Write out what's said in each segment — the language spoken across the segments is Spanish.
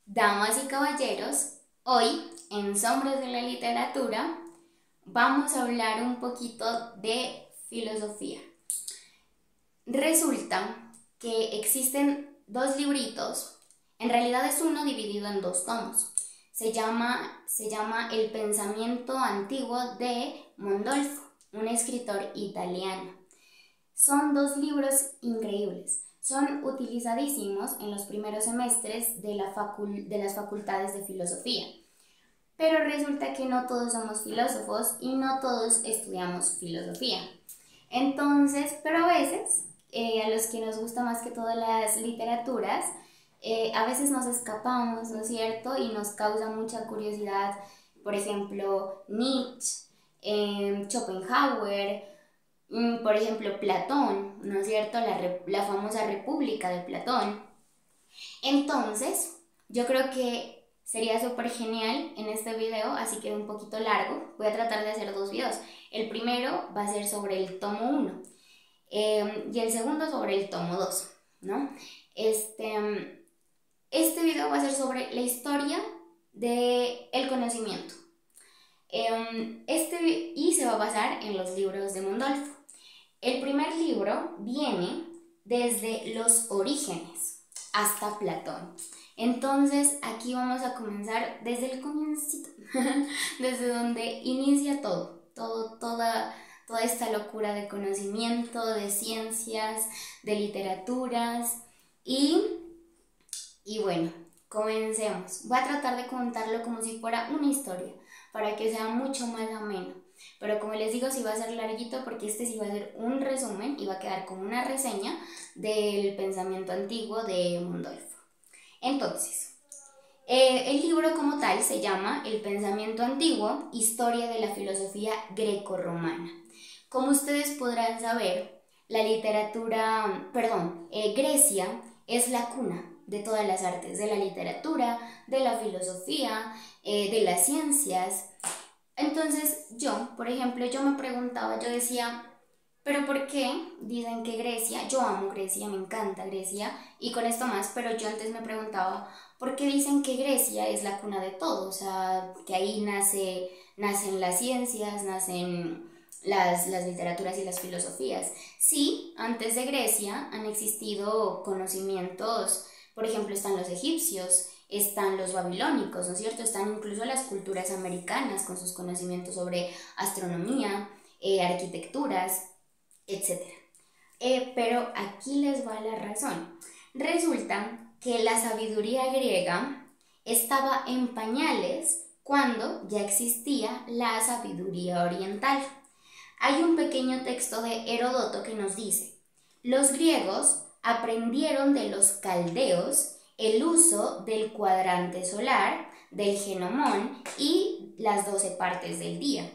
Damas y caballeros, hoy en Sombras de la Literatura vamos a hablar un poquito de filosofía. Resulta que existen dos libritos, en realidad es uno dividido en dos tomos. Se llama El pensamiento antiguo de Mondolfo, un escritor italiano. Son dos libros increíbles. Son utilizadísimos en los primeros semestres de las facultades de filosofía. Pero resulta que no todos somos filósofos y no todos estudiamos filosofía. Entonces, pero a veces, a los que nos gustan más que todas las literaturas, a veces nos escapamos, ¿no es cierto? Y nos causa mucha curiosidad, por ejemplo, Nietzsche, Schopenhauer, por ejemplo, Platón, ¿no es cierto? La famosa República de Platón. Entonces, yo creo que sería súper genial en este video, así que un poquito largo. Voy a tratar de hacer dos videos. El primero va a ser sobre el tomo 1 y el segundo sobre el tomo 2, ¿no? Este video va a ser sobre la historia del conocimiento. Y se va a basar en los libros de Mondolfo. El primer libro viene desde los orígenes hasta Platón. Entonces aquí vamos a comenzar desde el comiencito, desde donde inicia toda esta locura de conocimiento, de ciencias, de literaturas y bueno, comencemos. Voy a tratar de contarlo como si fuera una historia, para que sea mucho más ameno. Pero como les digo, sí va a ser larguito porque este sí va a ser un resumen y va a quedar como una reseña del pensamiento antiguo de Mondolfo. Entonces, el libro como tal se llama El pensamiento antiguo, historia de la filosofía grecorromana. Como ustedes podrán saber, Grecia es la cuna de todas las artes, de la literatura, de la filosofía, de las ciencias. Entonces por ejemplo, yo me preguntaba, yo decía, ¿pero por qué dicen que Grecia? Yo amo Grecia, me encanta Grecia y con esto más, pero yo antes me preguntaba, ¿por qué dicen que Grecia es la cuna de todo? O sea, que ahí nacen las ciencias, nacen las literaturas y las filosofías. Sí, antes de Grecia han existido conocimientos, por ejemplo, están los egipcios, están los babilónicos, ¿no es cierto? Están incluso las culturas americanas con sus conocimientos sobre astronomía, arquitecturas, etc. Pero aquí les va la razón. Resulta que la sabiduría griega estaba en pañales cuando ya existía la sabiduría oriental. Hay un pequeño texto de Heródoto que nos dice: los griegos aprendieron de los caldeos el uso del cuadrante solar, del genomón y las 12 partes del día.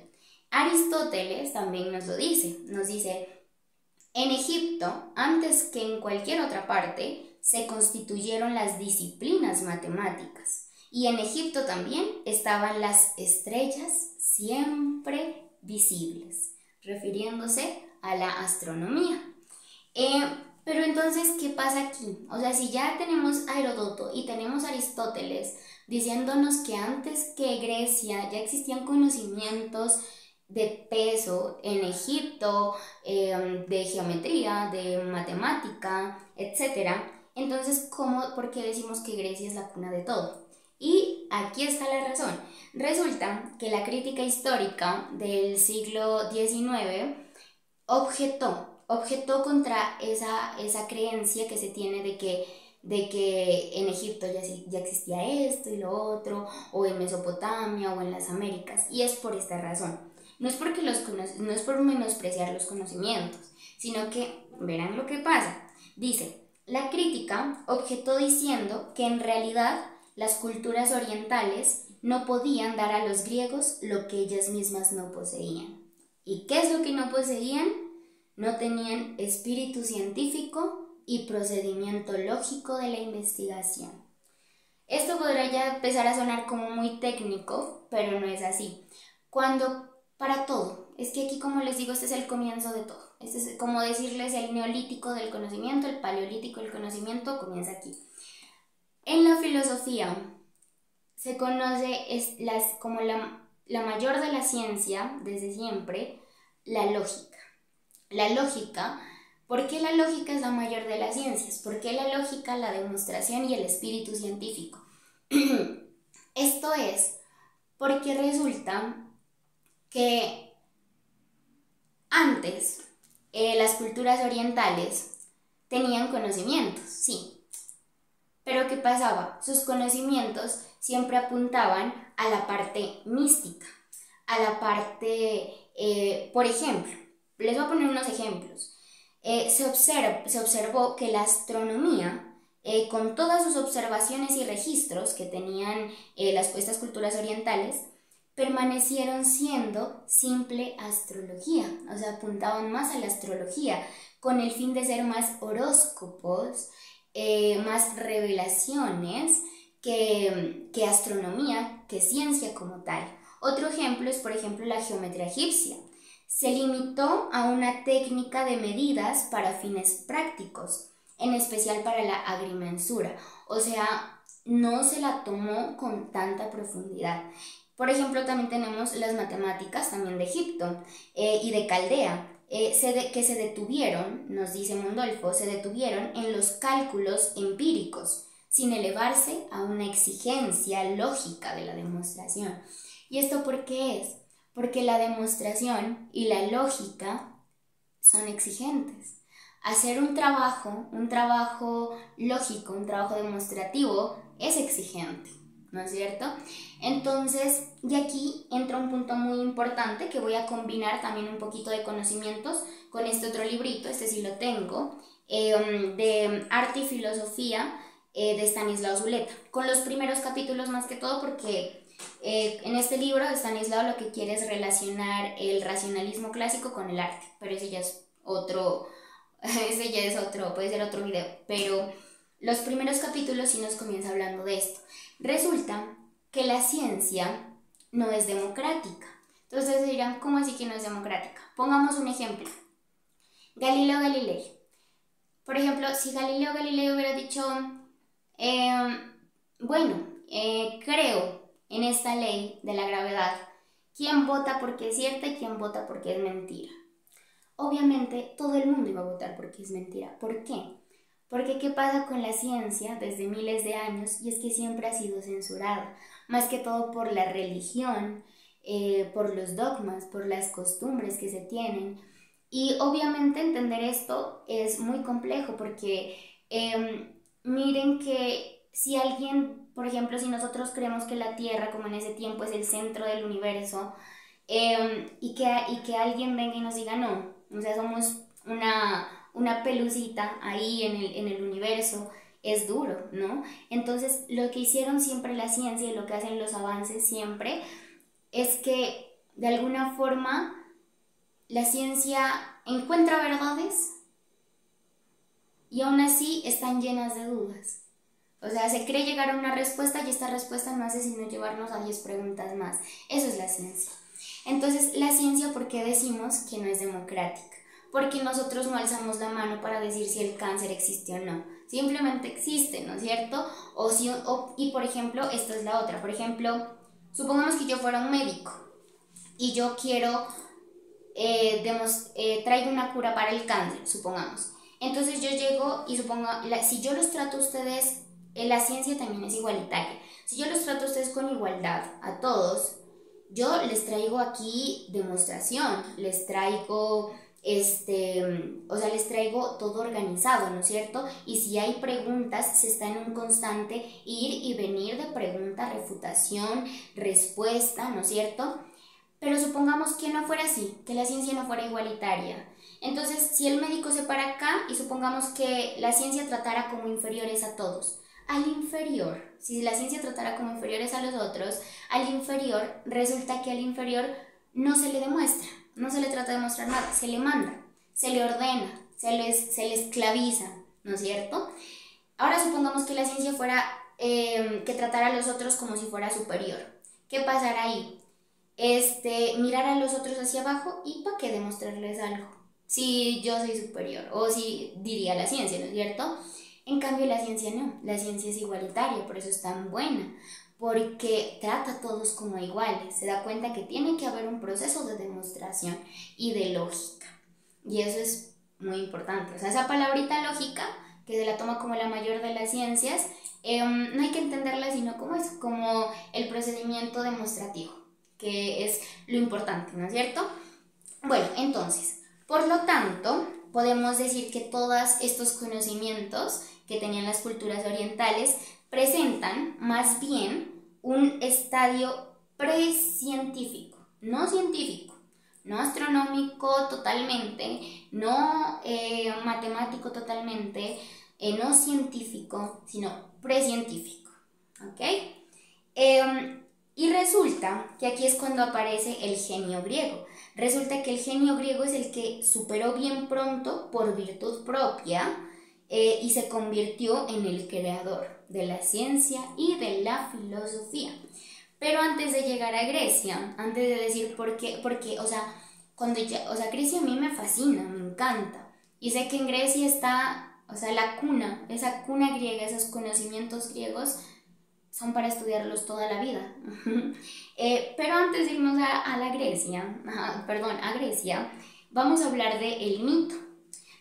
Aristóteles también nos lo dice, en Egipto, antes que en cualquier otra parte, se constituyeron las disciplinas matemáticas. Y en Egipto también estaban las estrellas siempre visibles, refiriéndose a la astronomía. Pero entonces, ¿qué pasa aquí? O sea, si ya tenemos a Heródoto y tenemos a Aristóteles diciéndonos que antes que Grecia ya existían conocimientos de peso en Egipto, de geometría, de matemática, etc. Entonces, ¿por qué decimos que Grecia es la cuna de todo? Y aquí está la razón. Resulta que la crítica histórica del siglo XIX objetó contra esa creencia que se tiene de que en Egipto ya existía esto y lo otro, o en Mesopotamia o en las Américas, y es por esta razón. No es por menospreciar los conocimientos, sino que verán lo que pasa. Dice, la crítica objetó diciendo que en realidad las culturas orientales no podían dar a los griegos lo que ellas mismas no poseían. ¿Y qué es lo que no poseían? No tenían espíritu científico y procedimiento lógico de la investigación. Esto podrá ya empezar a sonar como muy técnico, pero no es así. Para todo, es que aquí, como les digo, este es el comienzo de todo. Este es como decirles el neolítico del conocimiento, el paleolítico del conocimiento, comienza aquí. En la filosofía, se conoce como la mayor de la ciencia desde siempre, la lógica. La lógica, ¿por qué la lógica es la mayor de las ciencias? ¿Por qué la lógica, la demostración y el espíritu científico? Esto es porque resulta que antes las culturas orientales tenían conocimientos, sí, pero ¿qué pasaba? Sus conocimientos siempre apuntaban a la parte mística, a la parte, por ejemplo, les voy a poner unos ejemplos. Se observó que la astronomía, con todas sus observaciones y registros que tenían estas culturas orientales, permanecieron siendo simple astrología, o sea, apuntaban más a la astrología, con el fin de ser más horóscopos, más revelaciones que astronomía, que ciencia como tal. Otro ejemplo es, por ejemplo, la geometría egipcia. Se limitó a una técnica de medidas para fines prácticos, en especial para la agrimensura, o sea, no se la tomó con tanta profundidad. Por ejemplo, también tenemos las matemáticas también de Egipto y de Caldea, que se detuvieron, nos dice Mondolfo, se detuvieron en los cálculos empíricos, sin elevarse a una exigencia lógica de la demostración. ¿Y esto por qué es? Porque la demostración y la lógica son exigentes. Hacer un trabajo lógico, un trabajo demostrativo, es exigente, ¿no es cierto? Entonces, de aquí entra un punto muy importante que voy a combinar también un poquito de conocimientos con este otro librito, este sí lo tengo, de Arte y Filosofía de Stanislao Zuleta, con los primeros capítulos más que todo porque en este libro Stanislao lo que quiere es relacionar el racionalismo clásico con el arte, pero ese ya es otro, puede ser otro video, pero los primeros capítulos sí nos comienza hablando de esto. Resulta que la ciencia no es democrática. Entonces dirán, ¿cómo así que no es democrática? Pongamos un ejemplo. Galileo Galilei. Por ejemplo, si Galileo Galilei hubiera dicho, creo en esta ley de la gravedad, ¿quién vota porque es cierta y quién vota porque es mentira? Obviamente todo el mundo iba a votar porque es mentira. ¿Por qué? Porque ¿qué pasa con la ciencia desde miles de años? Y es que siempre ha sido censurada, más que todo por la religión, por los dogmas, por las costumbres que se tienen. Y obviamente entender esto es muy complejo porque miren que si alguien, por ejemplo, si nosotros creemos que la Tierra, como en ese tiempo, es el centro del universo, y que alguien venga y nos diga no, o sea, somos una pelucita ahí en el universo, es duro, ¿no? Entonces, lo que hicieron siempre la ciencia y lo que hacen los avances siempre es que de alguna forma la ciencia encuentra verdades y aún así están llenas de dudas. O sea, se cree llegar a una respuesta y esta respuesta no hace sino llevarnos a 10 preguntas más. Eso es la ciencia. Entonces, la ciencia, ¿por qué decimos que no es democrática? Porque nosotros no alzamos la mano para decir si el cáncer existe o no. Simplemente existe, ¿no es cierto? Y por ejemplo, esta es la otra. Por ejemplo, supongamos que yo fuera un médico y yo quiero, traigo una cura para el cáncer, supongamos. Entonces yo llego y si yo los trato a ustedes, la ciencia también es igualitaria. Si yo los trato a ustedes con igualdad, a todos, yo les traigo aquí demostración, les traigo, les traigo todo organizado, ¿no es cierto? Y si hay preguntas, se está en un constante ir y venir de pregunta, refutación, respuesta, ¿no es cierto? Pero supongamos que no fuera así, que la ciencia no fuera igualitaria. Entonces, si el médico se para acá y supongamos que la ciencia tratara como inferiores a todos, al inferior, si la ciencia tratara como inferiores a los otros, al inferior, resulta que al inferior no se le demuestra, no se le trata de demostrar nada, se le manda, se le ordena, se le esclaviza, ¿no es cierto? Ahora supongamos que la ciencia fuera, que tratara a los otros como si fuera superior. ¿Qué pasará ahí? Mirar a los otros hacia abajo y ¿para qué demostrarles algo? Si yo soy superior, o si diría la ciencia, ¿no es cierto? En cambio la ciencia no, la ciencia es igualitaria, por eso es tan buena, porque trata a todos como iguales, se da cuenta que tiene que haber un proceso de demostración y de lógica. Y eso es muy importante. O sea, esa palabrita lógica, que se la toma como la mayor de las ciencias, no hay que entenderla sino como eso, como el procedimiento demostrativo, que es lo importante, ¿no es cierto? Bueno, entonces, por lo tanto, podemos decir que todos estos conocimientos que tenían las culturas orientales presentan más bien un estadio precientífico, no científico, no astronómico totalmente, no matemático totalmente, no científico, sino precientífico, ¿ok? Y resulta que aquí es cuando aparece el genio griego. Resulta que el genio griego es el que superó bien pronto por virtud propia y se convirtió en el creador de la ciencia y de la filosofía. Pero antes de llegar a Grecia, antes de decir porque o sea, Grecia a mí me fascina, me encanta. Y sé que en Grecia está, o sea, la cuna, esa cuna griega, esos conocimientos griegos son para estudiarlos toda la vida. Pero antes de irnos a Grecia, vamos a hablar del mito.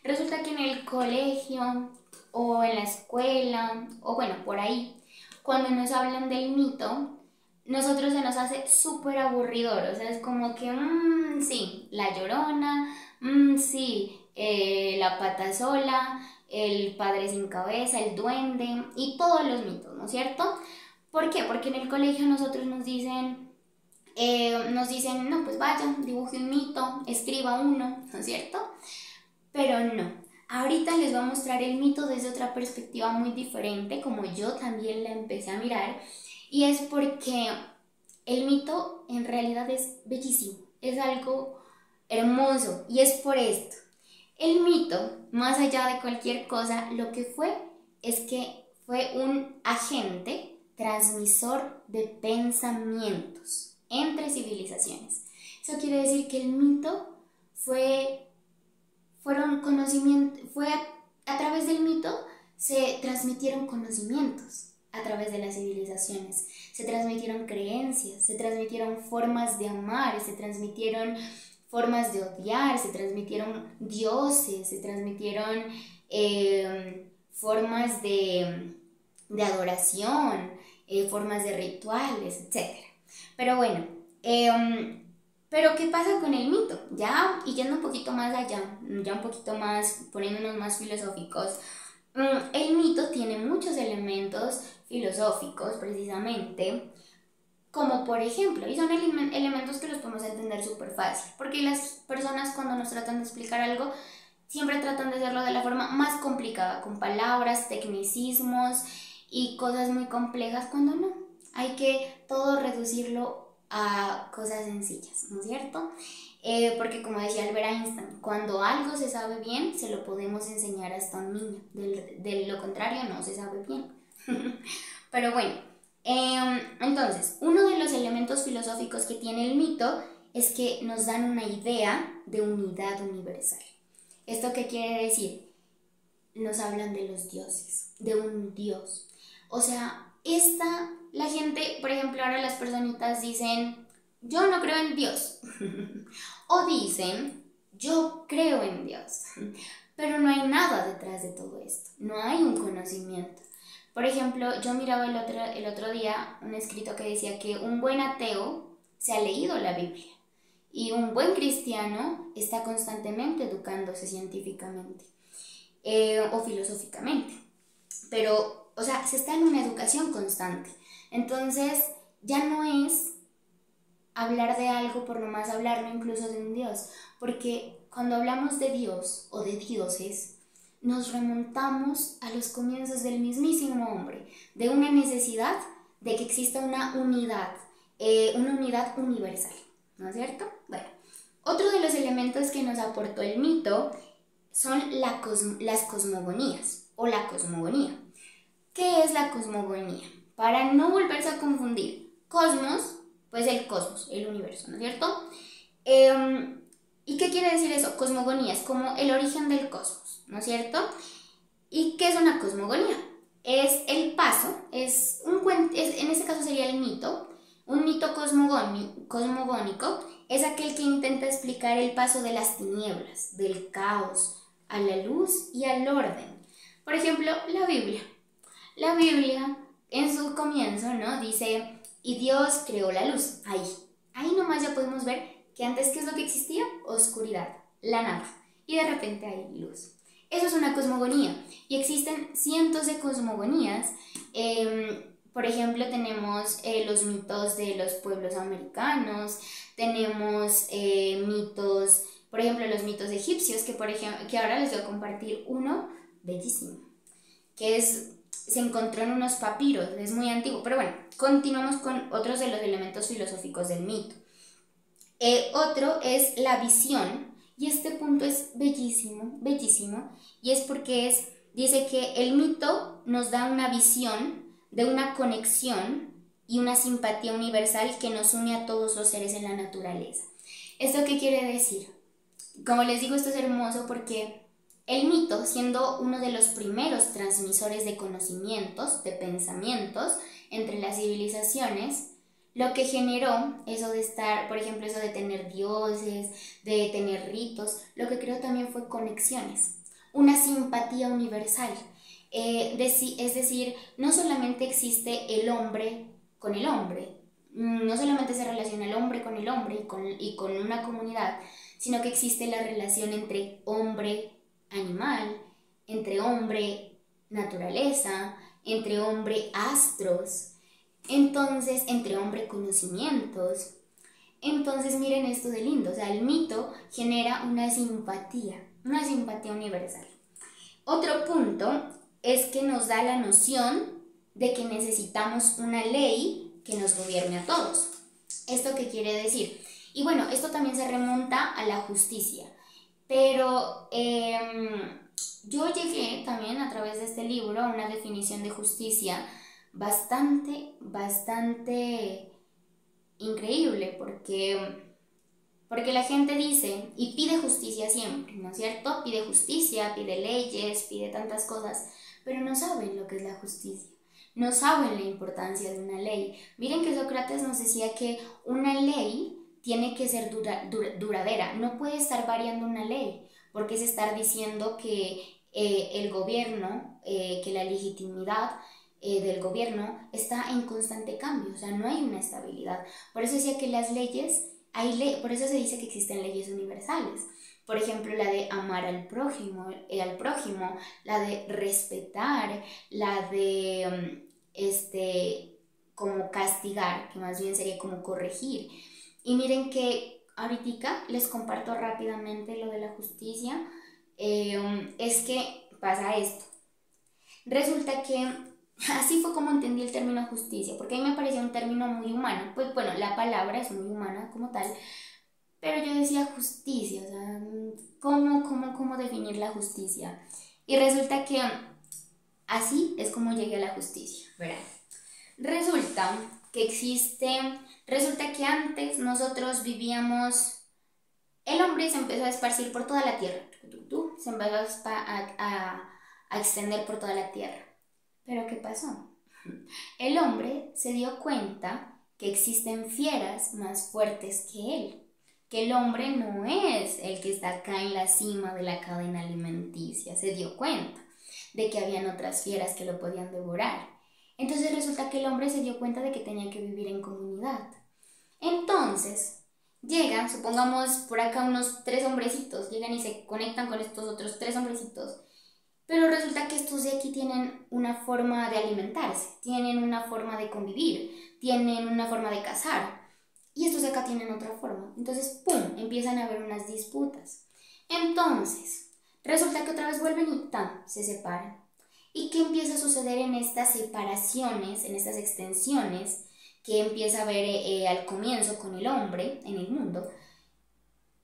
Resulta que en el colegio o en la escuela, o bueno, por ahí, cuando nos hablan del mito, nosotros se nos hace súper aburridor, o sea, es como que, sí, la Llorona, sí, la pata sola, el padre sin cabeza, el duende y todos los mitos, ¿no es cierto? ¿Por qué? Porque en el colegio nosotros nos dicen, no, pues vaya, dibuje un mito, escriba uno, ¿no es cierto? Pero no, ahorita les voy a mostrar el mito desde otra perspectiva muy diferente, como yo también la empecé a mirar, y es porque el mito en realidad es bellísimo, es algo hermoso, y es por esto. El mito, más allá de cualquier cosa, lo que fue es que fue un agente transmisor de pensamientos entre civilizaciones. Eso quiere decir que el mito fueron conocimientos, a través del mito se transmitieron conocimientos a través de las civilizaciones, se transmitieron creencias, se transmitieron formas de amar, se transmitieron formas de odiar, se transmitieron dioses, se transmitieron formas de adoración, formas de rituales, etc. Pero bueno, pero ¿qué pasa con el mito? Ya, y yendo un poquito más allá, ya un poquito más, poniéndonos más filosóficos, el mito tiene muchos elementos filosóficos precisamente, como por ejemplo, y son elementos que los podemos entender súper fácil, porque las personas cuando nos tratan de explicar algo, siempre tratan de hacerlo de la forma más complicada, con palabras, tecnicismos y cosas muy complejas, cuando no, hay que todo reducirlo a cosas sencillas, ¿no es cierto? Porque como decía Albert Einstein, cuando algo se sabe bien, se lo podemos enseñar hasta a un niño, de lo contrario no se sabe bien. Pero bueno, entonces, uno de los elementos filosóficos que tiene el mito es que nos dan una idea de unidad universal. ¿Esto qué quiere decir? Nos hablan de los dioses, de un dios. O sea, la gente, por ejemplo, ahora las personitas dicen, yo no creo en Dios. O dicen, yo creo en Dios. Pero no hay nada detrás de todo esto. No hay un conocimiento. Por ejemplo, yo miraba el otro día un escrito que decía que un buen ateo se ha leído la Biblia y un buen cristiano está constantemente educándose científicamente o filosóficamente. Pero, o sea, se está en una educación constante. Entonces, ya no es hablar de algo por nomás hablarlo, incluso de un Dios, porque cuando hablamos de Dios o de dioses, nos remontamos a los comienzos del mismísimo hombre, de una necesidad de que exista una unidad universal, ¿no es cierto? Bueno, otro de los elementos que nos aportó el mito son las cosmogonías o la cosmogonía. ¿Qué es la cosmogonía? Para no volverse a confundir, cosmos, pues el cosmos, el universo, ¿no es cierto? ¿Y qué quiere decir eso? Cosmogonía es como el origen del cosmos, ¿no es cierto? ¿Y qué es una cosmogonía? es el paso, es un cuento, en este caso sería el mito. Un mito cosmogónico es aquel que intenta explicar el paso de las tinieblas, del caos, a la luz y al orden. Por ejemplo, la Biblia. La Biblia, en su comienzo, ¿no? Dice, y Dios creó la luz. Ahí nomás ya podemos ver que antes, ¿qué es lo que existía? Oscuridad, la nada. Y de repente hay luz. Eso es una cosmogonía. Y existen cientos de cosmogonías. Por ejemplo, tenemos los mitos de los pueblos americanos, tenemos mitos, por ejemplo, los mitos egipcios, que ahora les voy a compartir uno bellísimo, que se encontró en unos papiros, es muy antiguo, pero bueno, continuamos con otros de los elementos filosóficos del mito. Otro es la visión, y este punto es bellísimo, bellísimo, y es porque dice que el mito nos da una visión de una conexión y una simpatía universal que nos une a todos los seres en la naturaleza. ¿Esto qué quiere decir? Como les digo, esto es hermoso porque el mito, siendo uno de los primeros transmisores de conocimientos, de pensamientos entre las civilizaciones, lo que generó eso de estar, por ejemplo, eso de tener dioses, de tener ritos, lo que creó también fue conexiones, una simpatía universal. Es decir, no solamente existe el hombre con el hombre, no solamente se relaciona el hombre con el hombre y con una comunidad, sino que existe la relación entre hombre-animal, entre hombre-naturaleza, entre hombre-astros, entonces entre hombre-conocimientos. Entonces miren esto de lindo, o sea, el mito genera una simpatía universal. Otro punto es que nos da la noción de que necesitamos una ley que nos gobierne a todos. ¿Esto qué quiere decir? Y bueno, esto también se remonta a la justicia, pero yo llegué también a través de este libro a una definición de justicia bastante increíble, porque la gente dice y pide justicia siempre, ¿no es cierto? Pide justicia, pide leyes, pide tantas cosas, pero no saben lo que es la justicia, no saben la importancia de una ley. Miren que Sócrates nos decía que una ley tiene que ser duradera, no puede estar variando una ley, porque es estar diciendo que el gobierno, que la legitimidad del gobierno está en constante cambio, o sea, no hay una estabilidad. Por eso decía que las leyes, por eso se dice que existen leyes universales. Por ejemplo, la de amar al prójimo, la de respetar, la de como castigar, que más bien sería como corregir. Y miren que ahorita les comparto rápidamente lo de la justicia. Es que pasa esto. Resulta que así fue como entendí el término justicia, porque a mí me parecía un término muy humano. Pues bueno, la palabra es muy humana como tal, pero yo decía justicia, o sea, ¿cómo definir la justicia? Y resulta que así es como llegué a la justicia, ¿verdad? Resulta que antes nosotros vivíamos, el hombre se empezó a esparcir por toda la tierra, se empezó a extender por toda la tierra. ¿Pero qué pasó? El hombre se dio cuenta que existen fieras más fuertes que él, que el hombre no es el que está acá en la cima de la cadena alimenticia, se dio cuenta de que habían otras fieras que lo podían devorar. Entonces resulta que el hombre se dio cuenta de que tenía que vivir en comunidad. Entonces llegan, supongamos por acá unos 3 hombrecitos, llegan y se conectan con estos otros 3 hombrecitos, pero resulta que estos de aquí tienen una forma de alimentarse, tienen una forma de convivir, tienen una forma de cazar, y estos de acá tienen otra forma. Entonces, ¡pum!, empiezan a haber unas disputas. Entonces, resulta que otra vez vuelven y ¡tam!, se separan. ¿Y qué empieza a suceder en estas separaciones, en estas extensiones que empieza a haber al comienzo con el hombre en el mundo?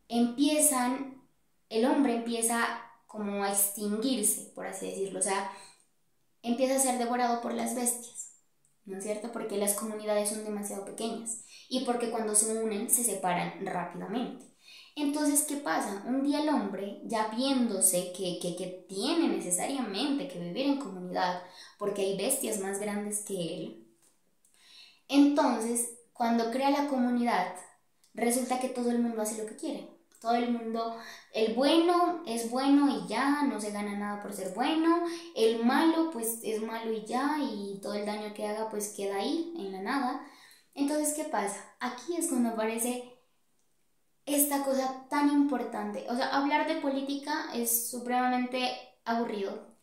El hombre empieza como a extinguirse, por así decirlo, o sea, empieza a ser devorado por las bestias, ¿no es cierto? Porque las comunidades son demasiado pequeñas y porque cuando se unen se separan rápidamente. Entonces, ¿qué pasa? Un día el hombre, ya viéndose que tiene necesariamente que vivir en comunidad, porque hay bestias más grandes que él, entonces, cuando crea la comunidad, resulta que todo el mundo hace lo que quiere. Todo el mundo, el bueno es bueno y ya, no se gana nada por ser bueno, el malo pues es malo y ya, y todo el daño que haga pues queda ahí, en la nada. Entonces, ¿qué pasa? Aquí es cuando aparece esta cosa tan importante. O sea, hablar de política es supremamente aburrido,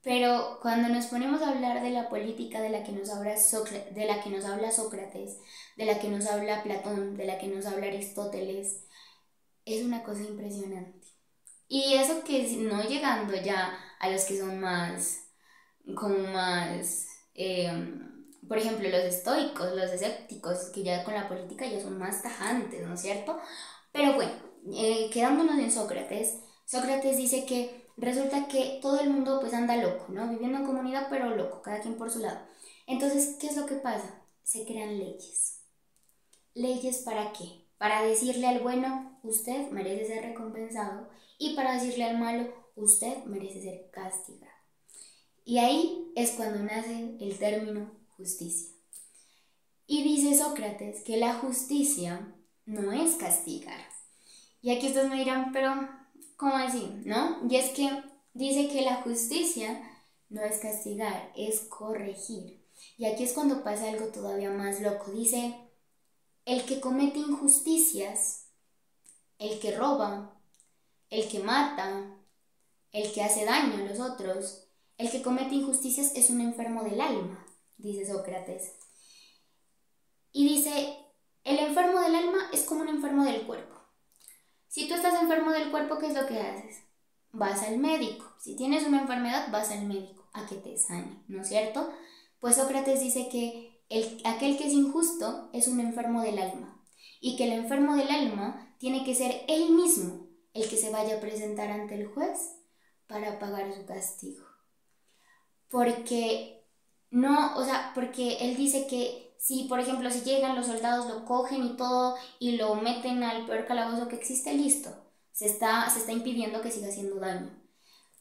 pero cuando nos ponemos a hablar de la política de la que nos habla Sócrates, de la que nos habla Platón, de la que nos habla Aristóteles, es una cosa impresionante. Y eso que no llegando ya a los que son más, como más, por ejemplo, los estoicos, los escépticos, que ya con la política ya son más tajantes, ¿no es cierto? Pero bueno, quedándonos en Sócrates, Sócrates dice que resulta que todo el mundo pues anda loco, ¿no? Viviendo en comunidad, pero loco, cada quien por su lado. Entonces, ¿qué es lo que pasa? Se crean leyes. ¿Leyes para qué? Para decirle al bueno, usted merece ser recompensado, y para decirle al malo, usted merece ser castigado. Y ahí es cuando nace el término justicia. Y dice Sócrates que la justicia no es castigar. Y aquí ustedes me dirán, pero ¿cómo así? ¿No? Y es que dice que la justicia no es castigar, es corregir. Y aquí es cuando pasa algo todavía más loco. Dice, el que comete injusticias, el que roba, el que mata, el que hace daño a los otros, el que comete injusticias es un enfermo del alma, dice Sócrates. Y dice, el enfermo del alma es como un enfermo del cuerpo. Si tú estás enfermo del cuerpo, ¿qué es lo que haces? Vas al médico. Si tienes una enfermedad, vas al médico a que te sane, ¿no es cierto? Pues Sócrates dice que aquel que es injusto es un enfermo del alma, y que el enfermo del alma tiene que ser él mismo el que se vaya a presentar ante el juez para pagar su castigo. Porque no, o sea, porque él dice que si, por ejemplo, si llegan los soldados, lo cogen y todo y lo meten al peor calabozo que existe, listo, se está impidiendo que siga haciendo daño.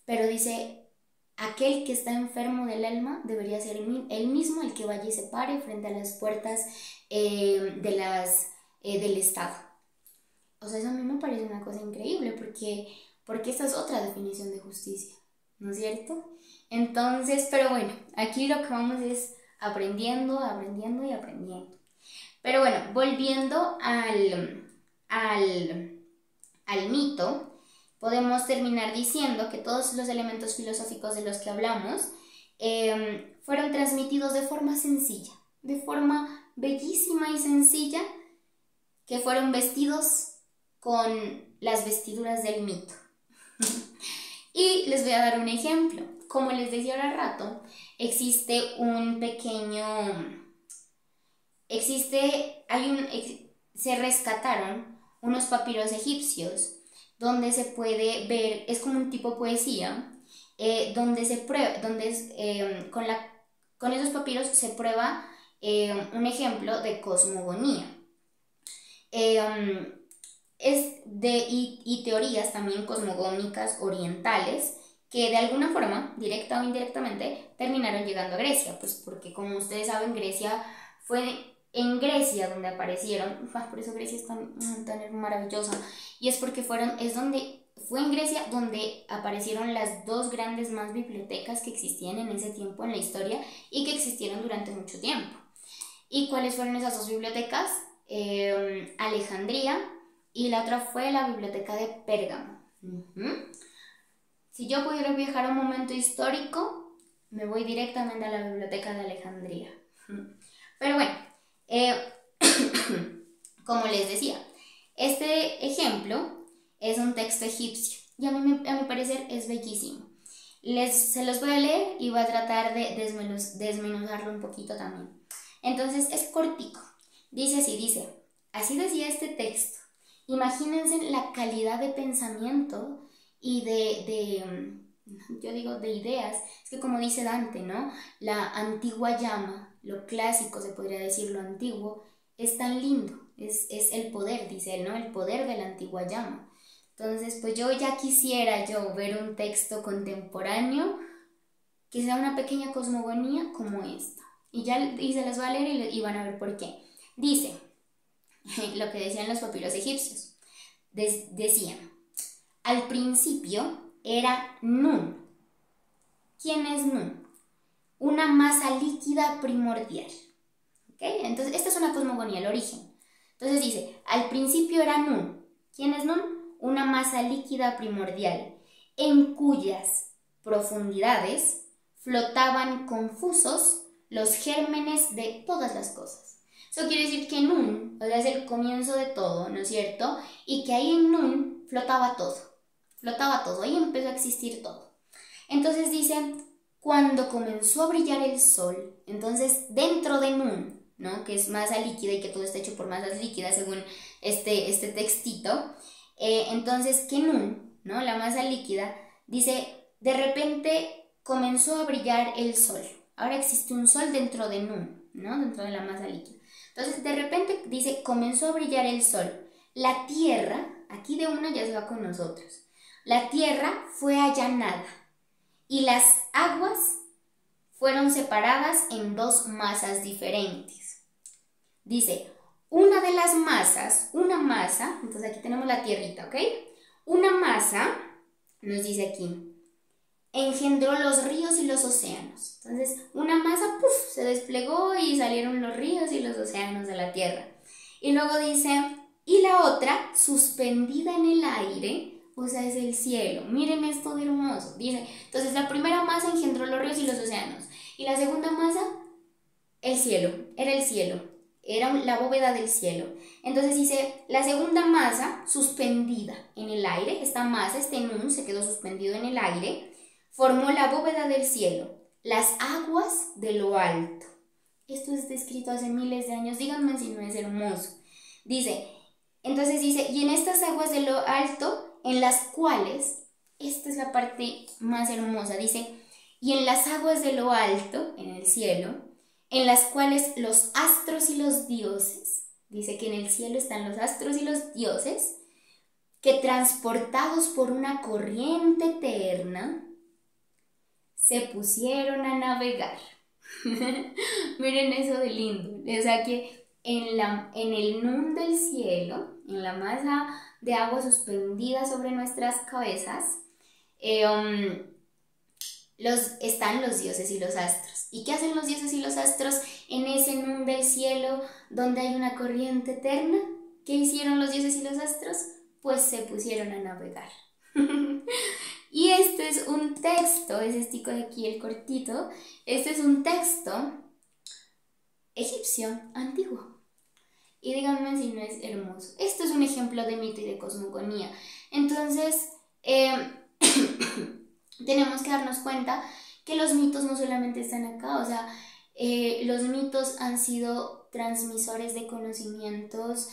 Pero dice, aquel que está enfermo del alma debería ser él mismo el que vaya y se pare frente a las puertas del Estado. O sea, eso a mí me parece una cosa increíble, porque esta es otra definición de justicia, ¿no es cierto? Entonces, pero bueno, aquí lo que vamos es aprendiendo, aprendiendo y aprendiendo. Pero bueno, volviendo al mito, podemos terminar diciendo que todos los elementos filosóficos de los que hablamos fueron transmitidos de forma sencilla, de forma bellísima y sencilla, que fueron vestidos con las vestiduras del mito. Y les voy a dar un ejemplo. Como les decía ahora rato, se rescataron unos papiros egipcios donde se puede ver, es como un tipo poesía, donde se prueba, con esos papiros se prueba un ejemplo de cosmogonía. Y teorías también cosmogónicas orientales que de alguna forma, directa o indirectamente, terminaron llegando a Grecia, pues porque como ustedes saben, fue en Grecia donde aparecieron, por eso Grecia es tan maravillosa, y es porque fue en Grecia donde aparecieron las dos grandes más bibliotecas que existían en ese tiempo en la historia y que existieron durante mucho tiempo. ¿Y cuáles fueron esas dos bibliotecas? Alejandría, y la otra fue la biblioteca de Pérgamo. Si yo pudiera viajar a un momento histórico, me voy directamente a la biblioteca de Alejandría. Pero bueno, como les decía, este ejemplo es un texto egipcio y a mi parecer es bellísimo. Se los voy a leer y voy a tratar de desmenuzarlo un poquito también. Entonces es cortico. Dice, así decía este texto. Imagínense la calidad de pensamiento y yo digo de ideas. Es que como dice Dante, ¿no? La antigua llama, lo clásico se podría decir, lo antiguo, es tan lindo, es el poder, dice él, ¿no? El poder de la antigua llama. Entonces, pues yo ya quisiera ver un texto contemporáneo que sea una pequeña cosmogonía como esta. Y se las voy a leer y van a ver por qué. Dice, lo que decían los papiros egipcios. Decían, al principio era Nun. ¿Quién es Nun? Una masa líquida primordial. ¿Okay? Entonces, esta es una cosmogonía, el origen. Entonces dice, al principio era Nun. ¿Quién es Nun? Una masa líquida primordial, en cuyas profundidades flotaban confusos los gérmenes de todas las cosas. Eso quiere decir que Nun, o sea, es el comienzo de todo, ¿no es cierto? Y que ahí en Nun flotaba todo, ahí empezó a existir todo. Entonces dice, cuando comenzó a brillar el sol, entonces dentro de Nun, ¿no? Que es masa líquida y que todo está hecho por masas líquidas según este textito, entonces que Nun, ¿no? La masa líquida, dice, de repente comenzó a brillar el sol. Ahora existe un sol dentro de Nun, ¿no? Dentro de la masa líquida. Entonces de repente dice, comenzó a brillar el sol. La tierra, aquí de una ya se va con nosotros, la tierra fue allanada y las aguas fueron separadas en dos masas diferentes. Dice, una de las masas, una masa, entonces aquí tenemos la tierrita, ¿ok? Una masa, nos dice aquí, engendró los ríos y los océanos. Entonces, una masa, ¡puf!, se desplegó y salieron los ríos y los océanos de la tierra. Y luego dice, y la otra, suspendida en el aire, o sea, es el cielo. Miren esto de hermoso. Dice, entonces la primera masa engendró los ríos y los océanos. Y la segunda masa, el cielo, era la bóveda del cielo. Entonces dice, la segunda masa suspendida en el aire, esta masa, este Nun, se quedó suspendido en el aire, formó la bóveda del cielo, las aguas de lo alto. Esto es descrito hace miles de años, díganme si no es hermoso. Dice, entonces dice, y en estas aguas de lo alto, en las cuales, esta es la parte más hermosa, dice, y en las aguas de lo alto, en el cielo, en las cuales los astros y los dioses, dice que en el cielo están los astros y los dioses, que transportados por una corriente eterna, se pusieron a navegar. Miren eso de lindo. O sea que en el Nun del cielo, en la masa de agua suspendida sobre nuestras cabezas, están los dioses y los astros. ¿Y qué hacen los dioses y los astros en ese Nun del cielo donde hay una corriente eterna? ¿Qué hicieron los dioses y los astros? Pues se pusieron a navegar. Y este es un texto, es estico de aquí el cortito, este es un texto egipcio antiguo. Y díganme si no es hermoso. Esto es un ejemplo de mito y de cosmogonía. Entonces, tenemos que darnos cuenta que los mitos no solamente están acá, o sea, los mitos han sido transmisores de conocimientos,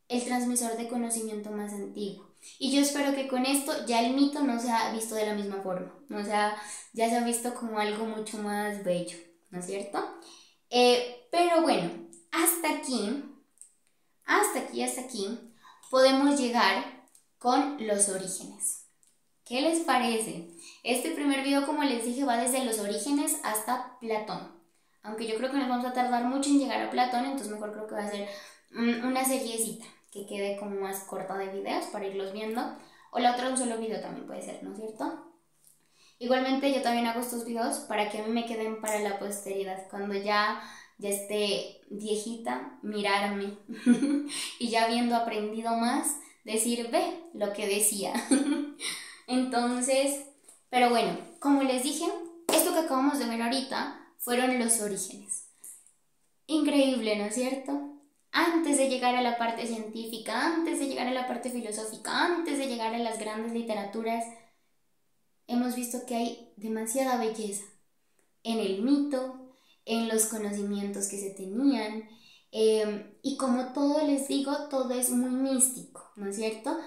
el transmisor de conocimiento más antiguo. Y yo espero que con esto ya el mito no se ha visto de la misma forma, o sea, ya se ha visto como algo mucho más bello, ¿no es cierto? Pero bueno, hasta aquí podemos llegar con los orígenes. ¿Qué les parece? Este primer video, como les dije, va desde los orígenes hasta Platón. Aunque yo creo que nos vamos a tardar mucho en llegar a Platón, entonces mejor creo que va a ser una seriecita que quede como más corta de videos para irlos viendo. O la otra un solo video también puede ser, ¿no es cierto? Igualmente yo también hago estos videos para que a mí me queden para la posteridad. Cuando ya esté viejita, mirarme y ya habiendo aprendido más, decir, ve lo que decía. Entonces, pero bueno, como les dije, esto que acabamos de ver ahorita fueron los orígenes. Increíble, ¿no es cierto? Antes de llegar a la parte científica, antes de llegar a la parte filosófica, antes de llegar a las grandes literaturas, hemos visto que hay demasiada belleza en el mito, en los conocimientos que se tenían, y como todo les digo, todo es muy místico, ¿no es cierto?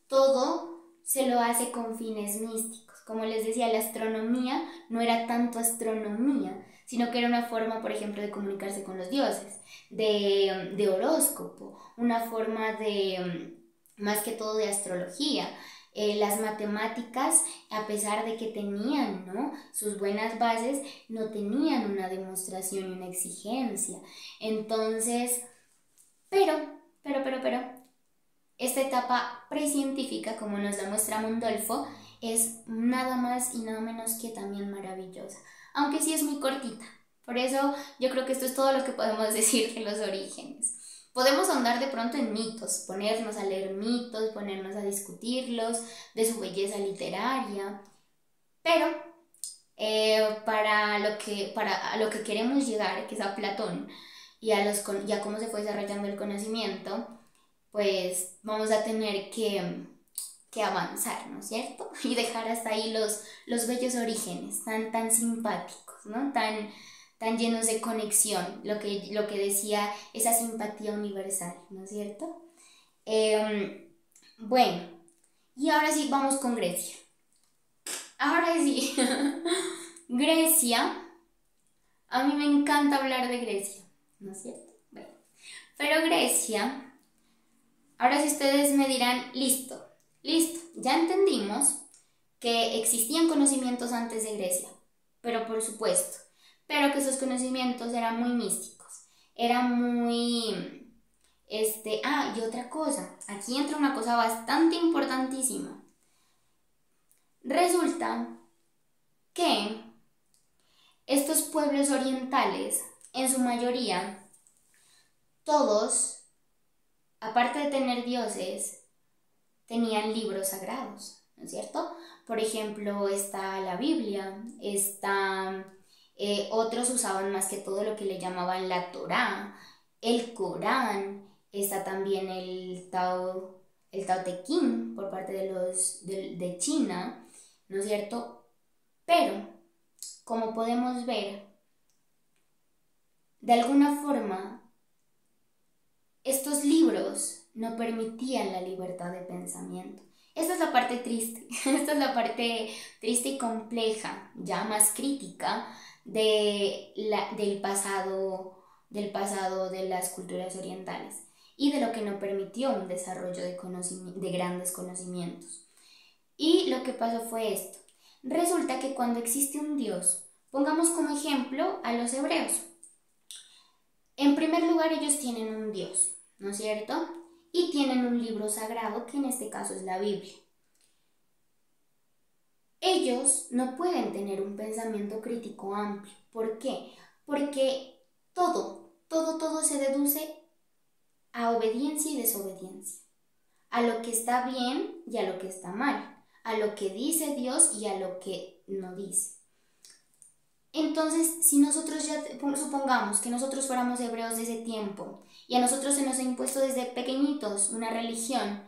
Todo se lo hace con fines místicos. Como les decía, la astronomía no era tanto astronomía, sino que era una forma, por ejemplo, de comunicarse con los dioses, de horóscopo, una forma de, más que todo, de astrología. Las matemáticas, a pesar de que tenían, ¿no?, sus buenas bases, no tenían una demostración y una exigencia. Entonces, pero, esta etapa precientífica, como nos la muestra Mundolfo, es nada más y nada menos que también maravillosa, aunque sí es muy cortita. Por eso yo creo que esto es todo lo que podemos decir de los orígenes. Podemos ahondar de pronto en mitos, ponernos a leer mitos, ponernos a discutirlos, de su belleza literaria, pero para a lo que queremos llegar, que es a Platón, y a cómo se fue desarrollando el conocimiento, pues vamos a tener que avanzar, ¿no es cierto? Y dejar hasta ahí los bellos orígenes, tan simpáticos, ¿no? Tan llenos de conexión, lo que decía esa simpatía universal, ¿no es cierto? Bueno, y ahora sí vamos con Grecia. Ahora sí, Grecia, a mí me encanta hablar de Grecia, ¿no es cierto? Bueno, pero Grecia, ahora sí ustedes me dirán, listo, ya entendimos que existían conocimientos antes de Grecia, pero por supuesto, pero que esos conocimientos eran muy místicos, eran muy... y otra cosa, aquí entra una cosa bastante importantísima. Resulta que estos pueblos orientales, en su mayoría, todos, aparte de tener dioses, tenían libros sagrados, ¿no es cierto? Por ejemplo, está la Biblia, otros usaban más que todo lo que le llamaban la Torá, el Corán, está también el Tao Te Ching por parte de China, ¿no es cierto? Pero, como podemos ver, de alguna forma, estos libros no permitían la libertad de pensamiento. Esta es la parte triste, esta es la parte triste y compleja, ya más crítica del pasado de las culturas orientales y de lo que no permitió un desarrollo de grandes conocimientos. Y lo que pasó fue esto. Resulta que cuando existe un Dios, pongamos como ejemplo a los hebreos. En primer lugar, ellos tienen un Dios, ¿no es cierto? Y tienen un libro sagrado, que en este caso es la Biblia. Ellos no pueden tener un pensamiento crítico amplio. ¿Por qué? Porque todo se deduce a obediencia y desobediencia, a lo que está bien y a lo que está mal, a lo que dice Dios y a lo que no dice. Entonces, si nosotros ya supongamos que nosotros fuéramos hebreos de ese tiempo y a nosotros se nos ha impuesto desde pequeñitos una religión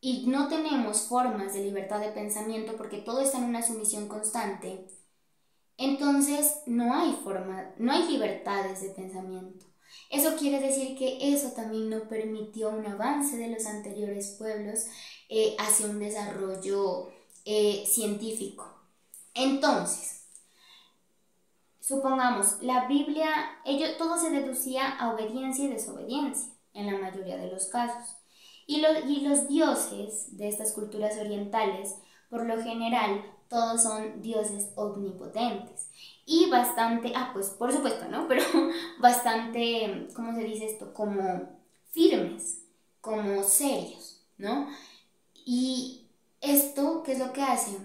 y no tenemos formas de libertad de pensamiento porque todo está en una sumisión constante, entonces no hay libertades de pensamiento. Eso quiere decir que eso también no permitió un avance de los anteriores pueblos hacia un desarrollo científico. Entonces, supongamos, la Biblia, todo se deducía a obediencia y desobediencia, en la mayoría de los casos. Y los dioses de estas culturas orientales, por lo general, todos son dioses omnipotentes. Y bastante, pues por supuesto, ¿no? Pero bastante, ¿cómo se dice esto? Como firmes, como serios, ¿no? Y esto, ¿qué es lo que hace?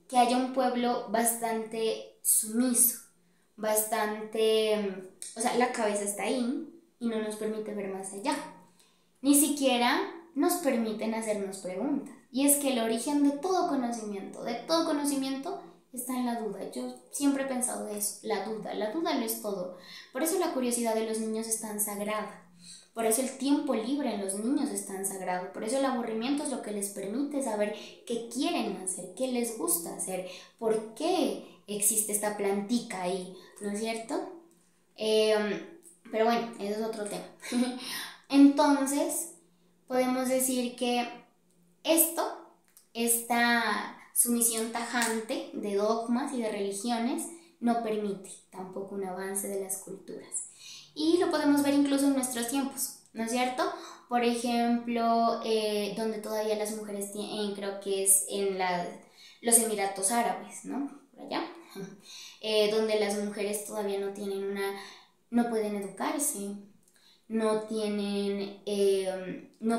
Que haya un pueblo bastante sumiso, bastante, o sea, la cabeza está ahí y no nos permite ver más allá. Ni siquiera nos permiten hacernos preguntas. Y es que el origen de todo conocimiento está en la duda. Yo siempre he pensado de eso, la duda lo es todo. Por eso la curiosidad de los niños es tan sagrada. Por eso el tiempo libre en los niños es tan sagrado. Por eso el aburrimiento es lo que les permite saber qué quieren hacer, qué les gusta hacer, por qué existe esta plantica ahí, ¿no es cierto? Pero bueno, eso es otro tema. Entonces, podemos decir que esta sumisión tajante de dogmas y de religiones no permite tampoco un avance de las culturas. Y lo podemos ver incluso en nuestros tiempos, ¿no es cierto? Por ejemplo, donde todavía las mujeres tienen, creo que es en los Emiratos Árabes, ¿no? Por allá, donde las mujeres todavía no pueden educarse, no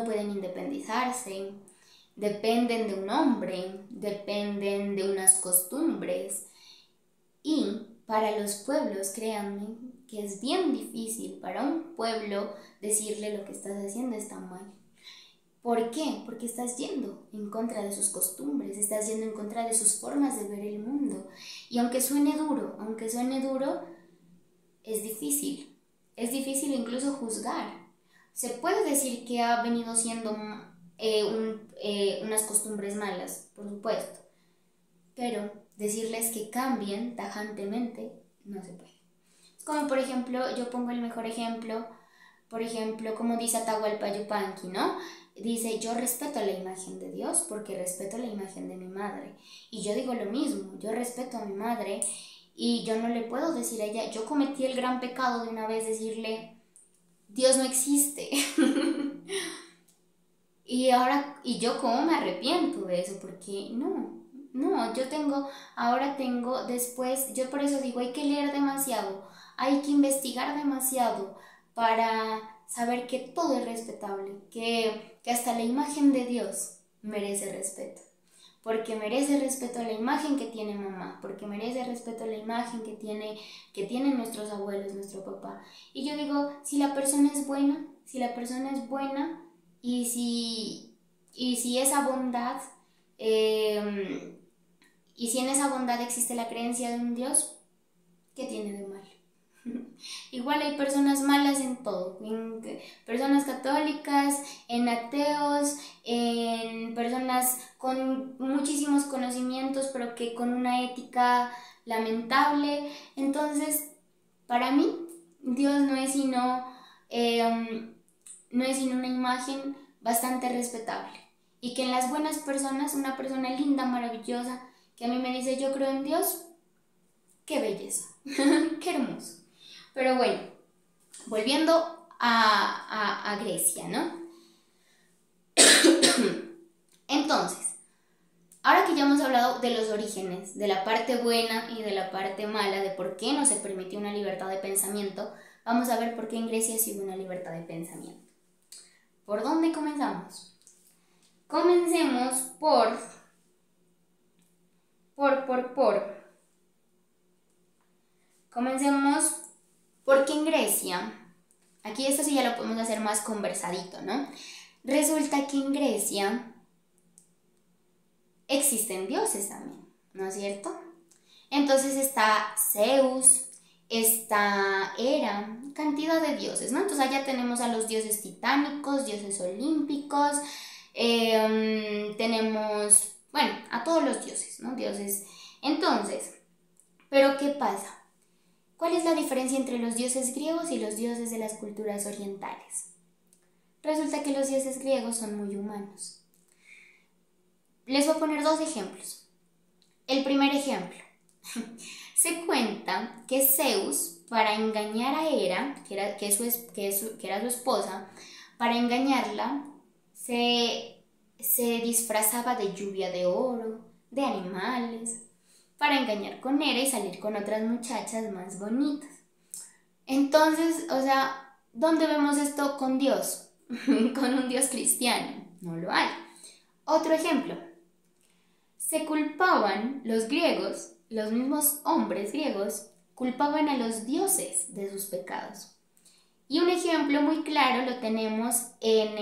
pueden independizarse, dependen de un hombre, dependen de unas costumbres. Y para los pueblos, créanme, que es bien difícil para un pueblo decirle lo que estás haciendo está mal. ¿Por qué? Porque estás yendo en contra de sus costumbres, estás yendo en contra de sus formas de ver el mundo. Y aunque suene duro, es difícil. Es difícil incluso juzgar. Se puede decir que ha venido siendo unas costumbres malas, por supuesto, pero decirles que cambien tajantemente no se puede. Es como, por ejemplo, yo pongo el mejor ejemplo, por ejemplo, como dice Atahualpa Yupanqui, ¿no? Dice, yo respeto la imagen de Dios porque respeto la imagen de mi madre. Y yo digo lo mismo, yo respeto a mi madre y yo no le puedo decir a ella, yo cometí el gran pecado de una vez decirle, Dios no existe. Y yo cómo me arrepiento de eso, porque después, yo por eso digo, hay que leer demasiado, hay que investigar demasiado para saber que todo es respetable, que hasta la imagen de Dios merece respeto. Porque merece respeto la imagen que tiene mamá, porque merece respeto la imagen que tienen nuestros abuelos, nuestro papá. Y yo digo, si la persona es buena, y si esa bondad, y si en esa bondad existe la creencia de un Dios, ¿qué tiene de mal? Igual hay personas malas en todo, en personas católicas, en ateos, en personas con muchísimos conocimientos, pero que con una ética lamentable. Entonces, para mí, Dios no es sino una imagen bastante respetable. Y que en las buenas personas, una persona linda, maravillosa, que a mí me dice, yo creo en Dios, qué belleza, qué hermoso. Pero bueno, volviendo a Grecia, ¿no? Entonces, ahora que ya hemos hablado de los orígenes, de la parte buena y de la parte mala, de por qué no se permitió una libertad de pensamiento, vamos a ver por qué en Grecia sí hubo una libertad de pensamiento. ¿Por dónde comenzamos? Comencemos Comencemos porque en Grecia, aquí esto sí ya lo podemos hacer más conversadito, ¿no? Resulta que en Grecia existen dioses también, ¿no es cierto? Entonces está Zeus, está Hera, cantidad de dioses, ¿no? Entonces allá tenemos a los dioses titánicos, dioses olímpicos, tenemos, bueno, a todos los dioses, ¿no? Dioses. Entonces, ¿pero qué pasa? ¿Cuál es la diferencia entre los dioses griegos y los dioses de las culturas orientales? Resulta que los dioses griegos son muy humanos. Les voy a poner dos ejemplos. El primer ejemplo. Se cuenta que Zeus, para engañar a Hera, que era su esposa, para engañarla, se disfrazaba de lluvia de oro, de animales, para engañar con Hera y salir con otras muchachas más bonitas. Entonces, o sea, ¿dónde vemos esto con Dios? Con un Dios cristiano. No lo hay. Otro ejemplo. Se culpaban los griegos, los mismos hombres griegos, culpaban a los dioses de sus pecados. Y un ejemplo muy claro lo tenemos en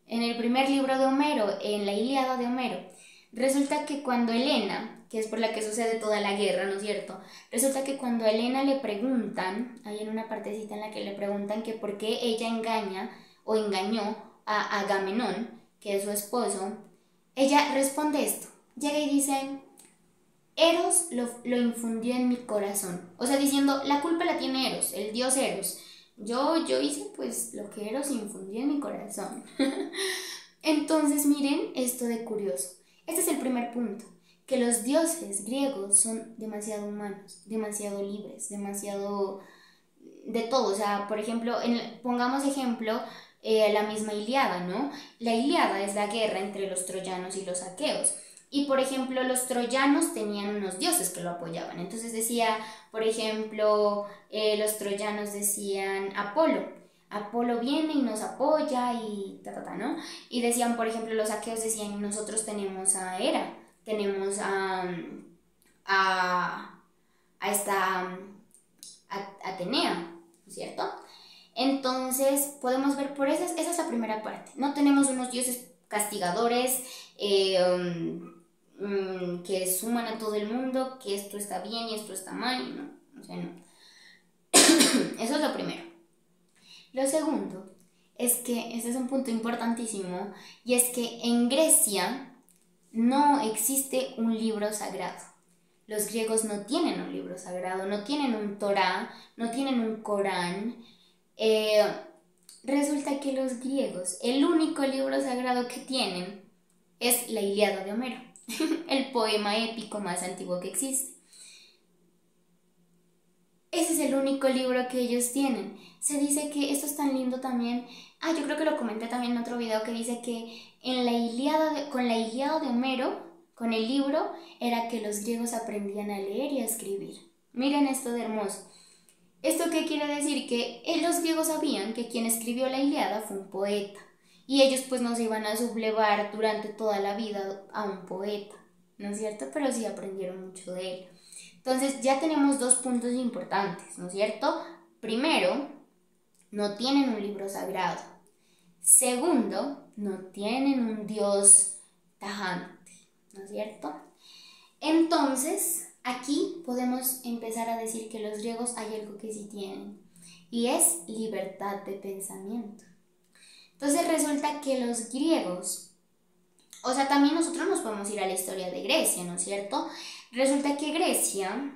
el primer libro de Homero, en la Ilíada de Homero. Resulta que cuando Helena, que es por la que sucede toda la guerra, ¿no es cierto? Resulta que cuando a Helena le preguntan, hay en una partecita en la que le preguntan que por qué ella engaña o engañó a Agamenón, que es su esposo, ella responde esto. Llega y dice, Eros lo infundió en mi corazón. O sea, diciendo, la culpa la tiene Eros, el dios Eros. Yo hice pues lo que Eros infundió en mi corazón. Entonces miren esto de curioso. Este es el primer punto, que los dioses griegos son demasiado humanos, demasiado libres, demasiado de todo. O sea, por ejemplo, pongamos ejemplo la misma Ilíada, ¿no? La Ilíada es la guerra entre los troyanos y los aqueos. Y por ejemplo, los troyanos tenían unos dioses que lo apoyaban. Entonces decía, por ejemplo, los troyanos decían Apolo. Apolo viene y nos apoya y ¿no? Y decían, por ejemplo, los aqueos decían, nosotros tenemos a Hera, tenemos a esta Atenea, ¿no es cierto? Entonces podemos ver por esa es la primera parte. No tenemos unos dioses castigadores que suman a todo el mundo, que esto está bien y esto está mal, no, o sea, no. Eso es lo primero. Lo segundo es que, este es un punto importantísimo, y es que en Grecia no existe un libro sagrado. Los griegos no tienen un libro sagrado, no tienen un Torá, no tienen un Corán. Resulta que los griegos, el único libro sagrado que tienen es la Ilíada de Homero, el poema épico más antiguo que existe. Ese es el único libro que ellos tienen. Se dice que esto es tan lindo también. Yo creo que lo comenté también en otro video, que dice que en la con la Ilíada de Homero, con el libro, era que los griegos aprendían a leer y a escribir. Miren esto de hermoso. ¿Esto qué quiere decir? Que los griegos sabían que quien escribió la Ilíada fue un poeta. Y ellos pues no se iban a sublevar durante toda la vida a un poeta, ¿no es cierto? Pero sí aprendieron mucho de él. Entonces ya tenemos dos puntos importantes, ¿no es cierto? Primero, no tienen un libro sagrado. Segundo, no tienen un dios tajante, ¿no es cierto? Entonces, aquí podemos empezar a decir que los griegos hay algo que sí tienen, y es libertad de pensamiento. Entonces resulta que los griegos, o sea, también nosotros nos podemos ir a la historia de Grecia, ¿no es cierto? Resulta que Grecia,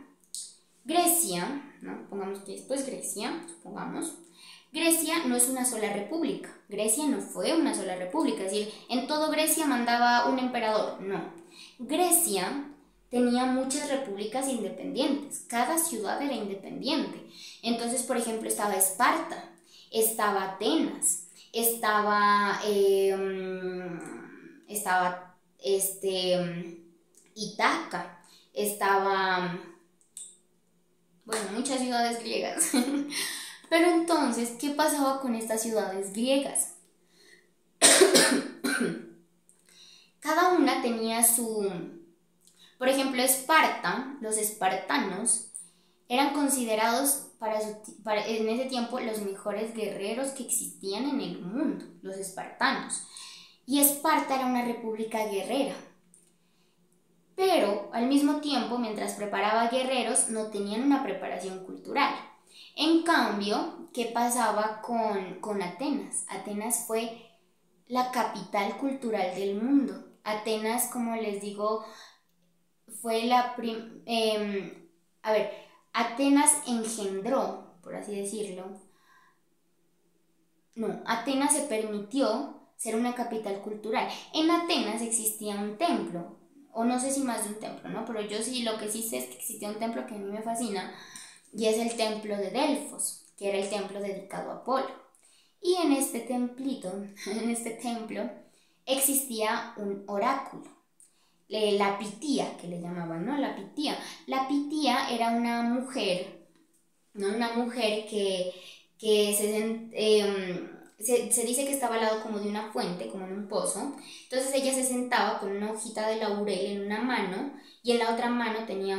¿no? Pongamos que esto es Grecia, supongamos. Grecia no es una sola república. Grecia no fue una sola república, es decir, en todo Grecia mandaba un emperador, no. Grecia tenía muchas repúblicas independientes, cada ciudad era independiente. Entonces, por ejemplo, estaba Esparta, estaba Atenas, estaba Ítaca, estaba, bueno, muchas ciudades griegas. Pero entonces, ¿qué pasaba con estas ciudades griegas? Cada una tenía por ejemplo, Esparta, los espartanos eran considerados en ese tiempo los mejores guerreros que existían en el mundo, los espartanos. Y Esparta era una república guerrera. Pero al mismo tiempo, mientras preparaba guerreros, no tenían una preparación cultural. En cambio, ¿qué pasaba con Atenas? Atenas fue la capital cultural del mundo. Atenas, como les digo, fue Atenas engendró, por así decirlo. No, Atenas se permitió ser una capital cultural. En Atenas existía un templo, o no sé si más de un templo, ¿no? Pero yo sí, lo que sí sé es que existía un templo que a mí me fascina, y es el templo de Delfos, que era el templo dedicado a Apolo. Y en este templito, en este templo, existía un oráculo, la Pitía, que le llamaban, ¿no? La Pitía. La Pitía era una mujer, ¿no? Una mujer que se dice que estaba al lado como de una fuente, como en un pozo. Entonces ella se sentaba con una hojita de laurel en una mano, y en la otra mano tenía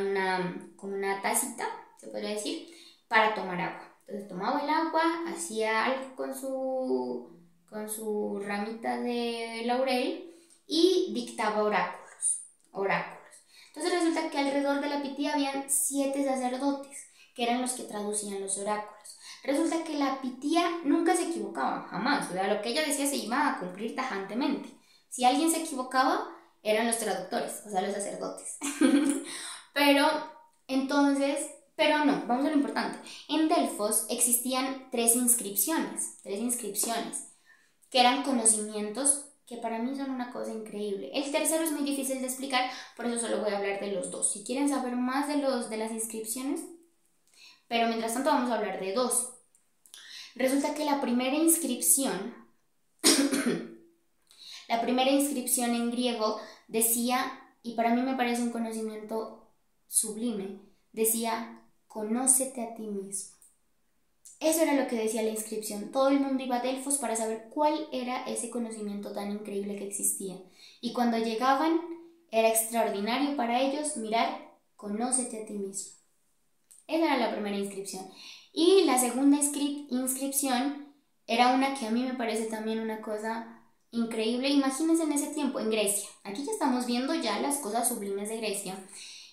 como una tacita, se podría decir, para tomar agua. Entonces tomaba el agua, hacía algo con su ramita de laurel y dictaba oráculos. Entonces resulta que alrededor de la Pitía habían 7 sacerdotes, que eran los que traducían los oráculos. Resulta que la Pitía nunca se equivocaba, jamás. O sea, lo que ella decía se iba a cumplir tajantemente. Si alguien se equivocaba, eran los traductores, o sea, los sacerdotes. Pero no, vamos a lo importante. En Delfos existían 3 inscripciones, que eran conocimientos que para mí son una cosa increíble. El tercero es muy difícil de explicar, por eso solo voy a hablar de los dos. Si quieren saber más de las inscripciones, pero mientras tanto vamos a hablar de dos. Resulta que la primera inscripción en griego decía, y para mí me parece un conocimiento sublime, decía, conócete a ti mismo. Eso era lo que decía la inscripción. Todo el mundo iba a Delfos para saber cuál era ese conocimiento tan increíble que existía. Y cuando llegaban, era extraordinario para ellos mirar, conócete a ti mismo. Esa era la primera inscripción. Y la segunda inscripción era una que a mí me parece también una cosa increíble. Imagínense en ese tiempo, en Grecia. Aquí ya estamos viendo ya las cosas sublimes de Grecia.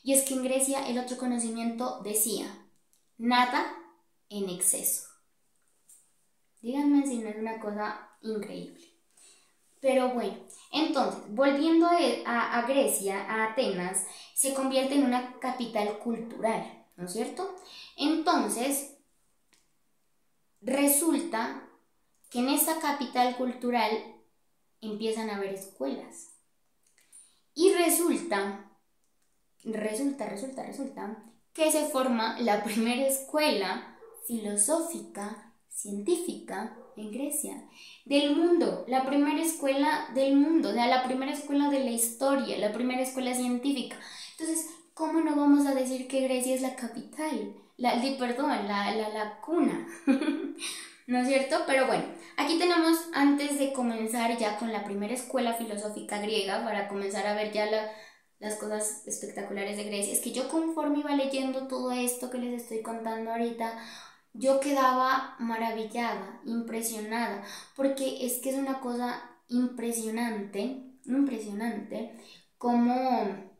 Y es que en Grecia el otro conocimiento decía, nada en exceso. Díganme si no es una cosa increíble. Pero bueno, entonces, volviendo a Grecia, a Atenas, se convierte en una capital cultural, ¿no es cierto? Entonces, resulta que en esta capital cultural empiezan a haber escuelas. Y resulta que se forma la primera escuela filosófica, científica en Grecia, del mundo, la primera escuela del mundo, o sea, la primera escuela de la historia, la primera escuela científica. Entonces, ¿cómo no vamos a decir que Grecia es la capital? La cuna, ¿no es cierto? Pero bueno, aquí tenemos, antes de comenzar ya con la primera escuela filosófica griega, para comenzar a ver ya las cosas espectaculares de Grecia, es que yo conforme iba leyendo todo esto que les estoy contando ahorita, yo quedaba maravillada, impresionada, porque es que es una cosa impresionante cómo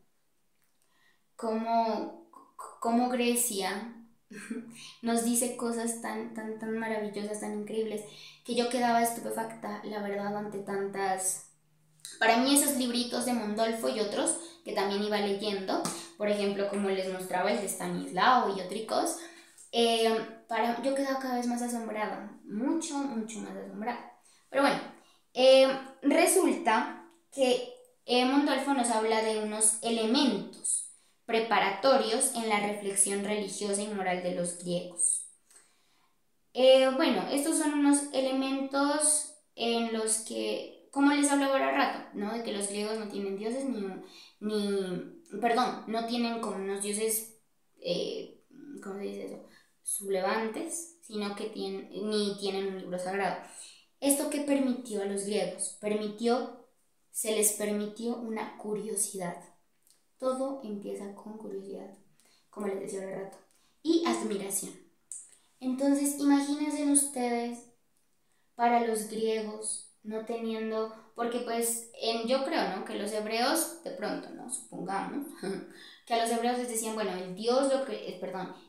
Grecia nos dice cosas tan maravillosas, tan increíbles, que yo quedaba estupefacta, la verdad, ante tantas. Para mí esos libritos de Mondolfo y otros que también iba leyendo, por ejemplo, como les mostraba el de Stanislao y otros, yo quedaba cada vez más asombrada, mucho más asombrada. Pero bueno, resulta que Mondolfo nos habla de unos elementos preparatorios en la reflexión religiosa y moral de los griegos. Bueno, estos son unos elementos en los que, como les hablaba ahora rato, ¿no? De que los griegos no tienen dioses no tienen como unos dioses, ¿cómo se dice eso? Sublevantes, sino que ni tienen un libro sagrado. ¿Esto qué permitió a los griegos? Se les permitió una curiosidad. Todo empieza con curiosidad, como les decía hace rato, y admiración. Entonces, imagínense ustedes, para los griegos, no teniendo, porque pues yo creo, ¿no? Que los hebreos, de pronto, ¿no? Supongamos que a los hebreos les decían, bueno,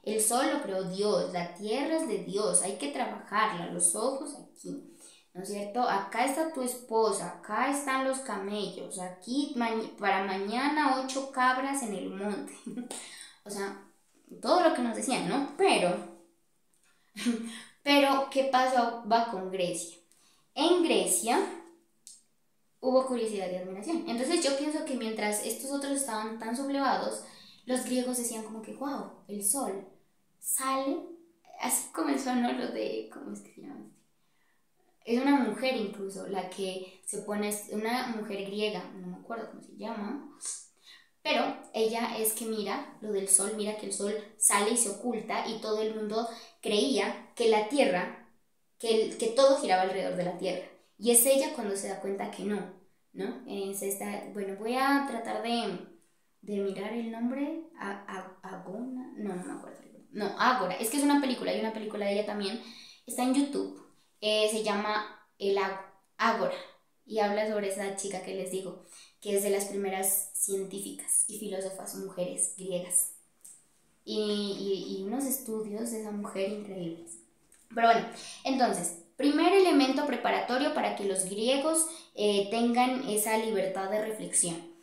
el sol lo creó Dios, la tierra es de Dios, hay que trabajarla, los ojos aquí, ¿no es cierto? Acá está tu esposa, acá están los camellos, aquí para mañana 8 cabras en el monte. O sea, todo lo que nos decían, ¿no? Pero ¿qué pasó? Va con Grecia. En Grecia hubo curiosidad y admiración. Entonces yo pienso que mientras estos otros estaban tan sublevados, los griegos decían como que, wow, el sol sale, así comenzó, ¿no? Lo de, ¿cómo es que se llama? Es una mujer incluso, la que se pone, una mujer griega, no me acuerdo cómo se llama, pero ella es que mira lo del sol, mira que el sol sale y se oculta y todo el mundo creía que la tierra, que todo giraba alrededor de la tierra. Y es ella cuando se da cuenta que no, ¿no? Bueno, voy a tratar de mirar el nombre, Agona, no me acuerdo. No, Ágora, es que es una película, hay una película de ella también, está en YouTube, se llama Ágora, y habla sobre esa chica que les digo, que es de las primeras científicas y filósofas mujeres griegas. Y unos estudios de esa mujer increíbles. Pero bueno, entonces, primer elemento preparatorio para que los griegos tengan esa libertad de reflexión.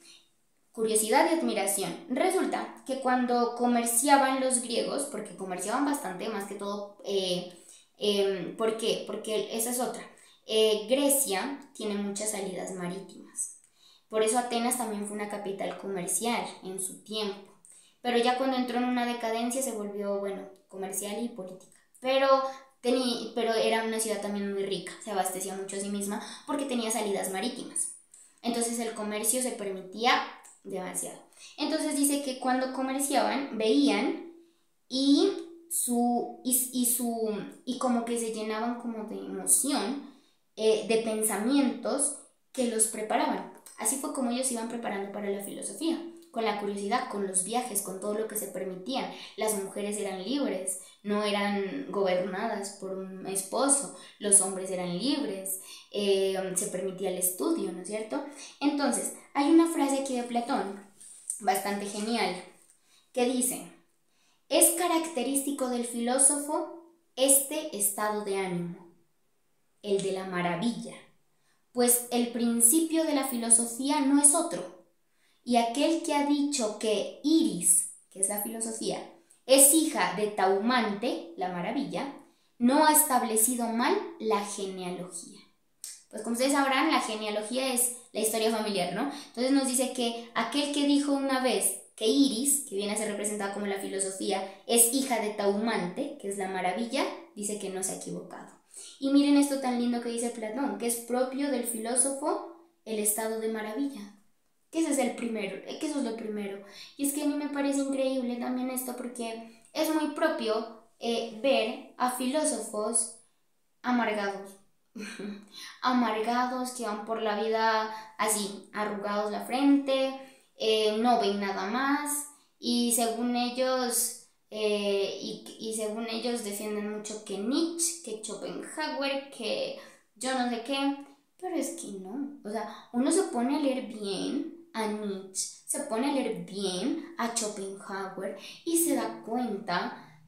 Curiosidad y admiración. Resulta que cuando comerciaban los griegos, porque comerciaban bastante, más que todo, ¿por qué? Porque esa es otra. Grecia tiene muchas salidas marítimas. Por eso Atenas también fue una capital comercial en su tiempo. Pero ya cuando entró en una decadencia se volvió, bueno, comercial y política. Pero era una ciudad también muy rica, se abastecía mucho a sí misma porque tenía salidas marítimas. Entonces el comercio se permitía demasiado. Entonces dice que cuando comerciaban, veían y como que se llenaban como de emoción, de pensamientos que los preparaban. Así fue como ellos se iban preparando para la filosofía, con la curiosidad, con los viajes, con todo lo que se permitían. Las mujeres eran libres, no eran gobernadas por un esposo, los hombres eran libres, se permitía el estudio, ¿no es cierto? Entonces, hay una frase aquí de Platón, bastante genial, que dice: es característico del filósofo este estado de ánimo, el de la maravilla, pues el principio de la filosofía no es otro, y aquel que ha dicho que Iris, que es la filosofía, es hija de Taumante, la maravilla, no ha establecido mal la genealogía. Pues como ustedes sabrán, la genealogía es la historia familiar, ¿no? Entonces nos dice que aquel que dijo una vez que Iris, que viene a ser representada como la filosofía, es hija de Taumante, que es la maravilla, dice que no se ha equivocado. Y miren esto tan lindo que dice Platón, que es propio del filósofo el estado de maravilla. Que ese es el primero, que eso es lo primero. Y es que a mí me parece increíble también esto porque es muy propio ver a filósofos amargados. Amargados, que van por la vida así, arrugados la frente, no ven nada más y según ellos según ellos defienden mucho que Nietzsche, que Schopenhauer, que yo no sé qué, pero es que no, o sea, uno se pone a leer bien a Nietzsche, se pone a leer bien a Schopenhauer y se da cuenta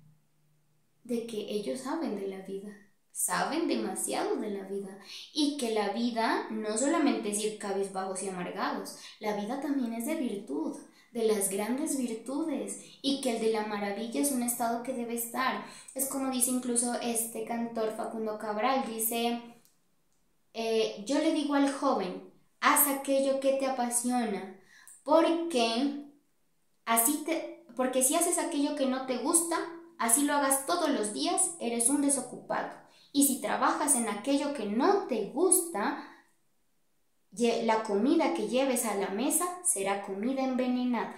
de que ellos saben de la vida, saben demasiado de la vida y que la vida no solamente es ir cabizbajos y amargados, la vida también es de virtud, de las grandes virtudes y que el de la maravilla es un estado que debe estar. Es como dice incluso este cantor Facundo Cabral, dice, yo le digo al joven, haz aquello que te apasiona, porque si haces aquello que no te gusta, así lo hagas todos los días, eres un desocupado. Y si trabajas en aquello que no te gusta, la comida que lleves a la mesa será comida envenenada.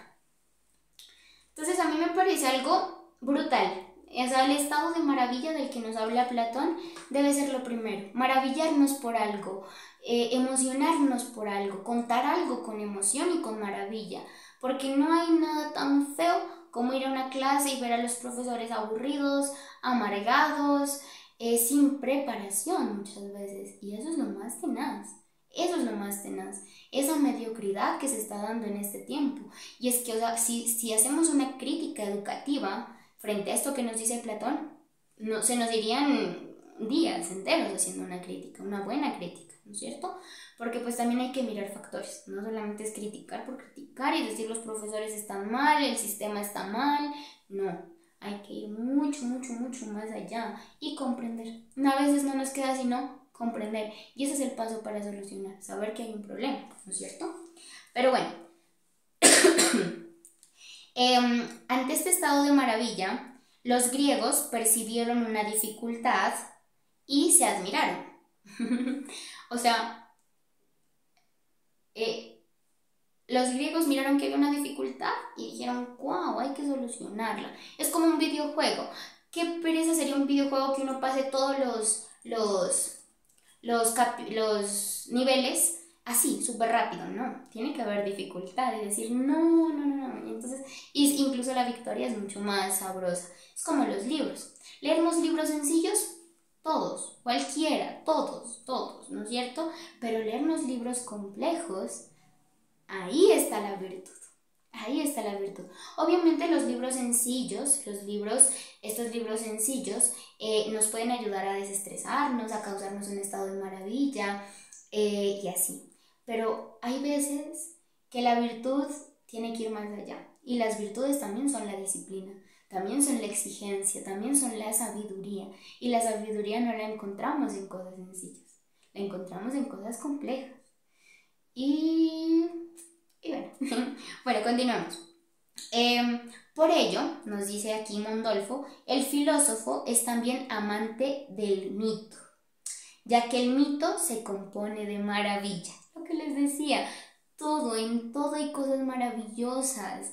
Entonces a mí me parece algo brutal. O sea, el estado de maravilla del que nos habla Platón debe ser lo primero. Maravillarnos por algo, emocionarnos por algo, contar algo con emoción y con maravilla. Porque no hay nada tan feo como ir a una clase y ver a los profesores aburridos, amargados, sin preparación muchas veces. Y eso es lo más tenaz. Eso es lo más tenaz. Esa mediocridad que se está dando en este tiempo. Y es que, o sea, si hacemos una crítica educativa frente a esto que nos dice Platón, no, se nos irían días enteros haciendo una crítica, una buena crítica, ¿no es cierto? Porque pues también hay que mirar factores, no solamente es criticar por criticar y decir los profesores están mal, el sistema está mal, no, hay que ir mucho, mucho, mucho más allá y comprender. A veces no nos queda sino comprender y ese es el paso para solucionar, saber que hay un problema, ¿no es cierto? Pero bueno, ante este estado de maravilla, los griegos percibieron una dificultad y se admiraron. O sea, los griegos miraron que había una dificultad y dijeron, wow, hay que solucionarla. Es como un videojuego. ¿Qué pereza sería un videojuego que uno pase todos los niveles así, súper rápido? No, tiene que haber dificultad y decir, no, no, no, no. Y entonces, incluso la victoria es mucho más sabrosa. Es como los libros. Leemos libros sencillos, todos, cualquiera, todos, ¿no es cierto? Pero leernos libros complejos, ahí está la virtud. Ahí está la virtud. Obviamente los libros sencillos, estos libros sencillos nos pueden ayudar a desestresarnos, a causarnos un estado de maravilla y así. Pero hay veces que la virtud tiene que ir más allá. Y las virtudes también son la disciplina, también son la exigencia, también son la sabiduría. Y la sabiduría no la encontramos en cosas sencillas. la encontramos en cosas complejas. Y bueno, bueno, continuamos. Por ello, nos dice aquí Mondolfo, el filósofo es también amante del mito, ya que el mito se compone de maravillas. Lo que les decía, en todo hay cosas maravillosas.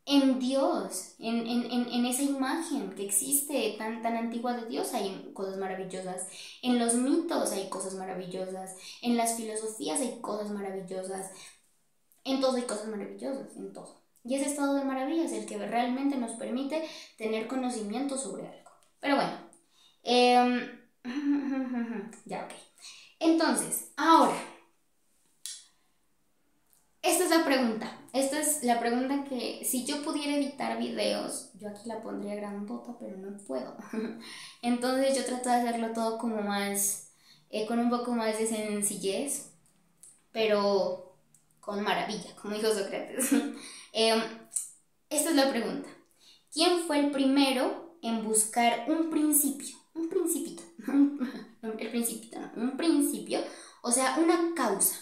En Dios, en esa imagen que existe tan antigua de Dios hay cosas maravillosas. En los mitos hay cosas maravillosas. En las filosofías hay cosas maravillosas. En todo hay cosas maravillosas, en todo. Y ese estado de maravilla es el que realmente nos permite tener conocimiento sobre algo. Pero bueno, ya, ok. Entonces, ahora, esta es la pregunta. Esta es la pregunta que si yo pudiera editar videos, yo aquí la pondría grandota, pero no puedo. Entonces yo trato de hacerlo todo como más, con un poco más de sencillez, pero con maravilla, como dijo Sócrates. Esta es la pregunta. ¿Quién fue el primero en buscar un principio? Un principito. El principito, no, un principio. O sea, una causa.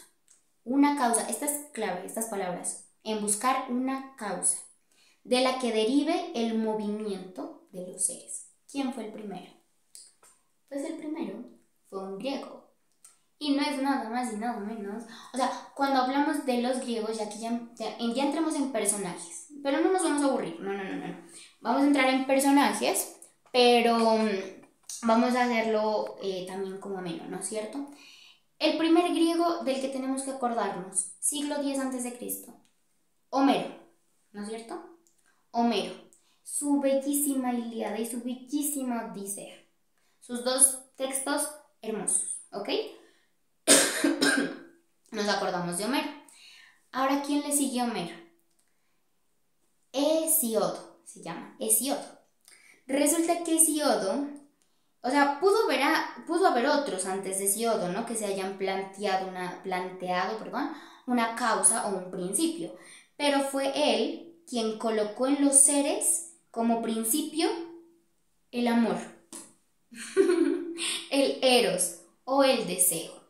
Una causa. Esta es clave, estas palabras. En buscar una causa de la que derive el movimiento de los seres. ¿Quién fue el primero? Pues el primero fue un griego. Y no es nada más y nada menos. O sea, cuando hablamos de los griegos, ya entremos en personajes. Pero no nos vamos a aburrir. No. Vamos a entrar en personajes, pero vamos a hacerlo también como ameno, ¿no es cierto? El primer griego del que tenemos que acordarnos, siglo X a.C., Homero, ¿no es cierto? Homero, su bellísima Ilíada y su bellísima Odisea. Sus dos textos hermosos, ¿ok? Nos acordamos de Homero. Ahora, ¿quién le sigue a Homero? Hesíodo, se llama Hesíodo. Resulta que Hesíodo, o sea, pudo haber otros antes de Hesíodo, ¿no? Que se hayan planteado una causa o un principio. Pero fue él quien colocó en los seres como principio el amor, el eros o el deseo,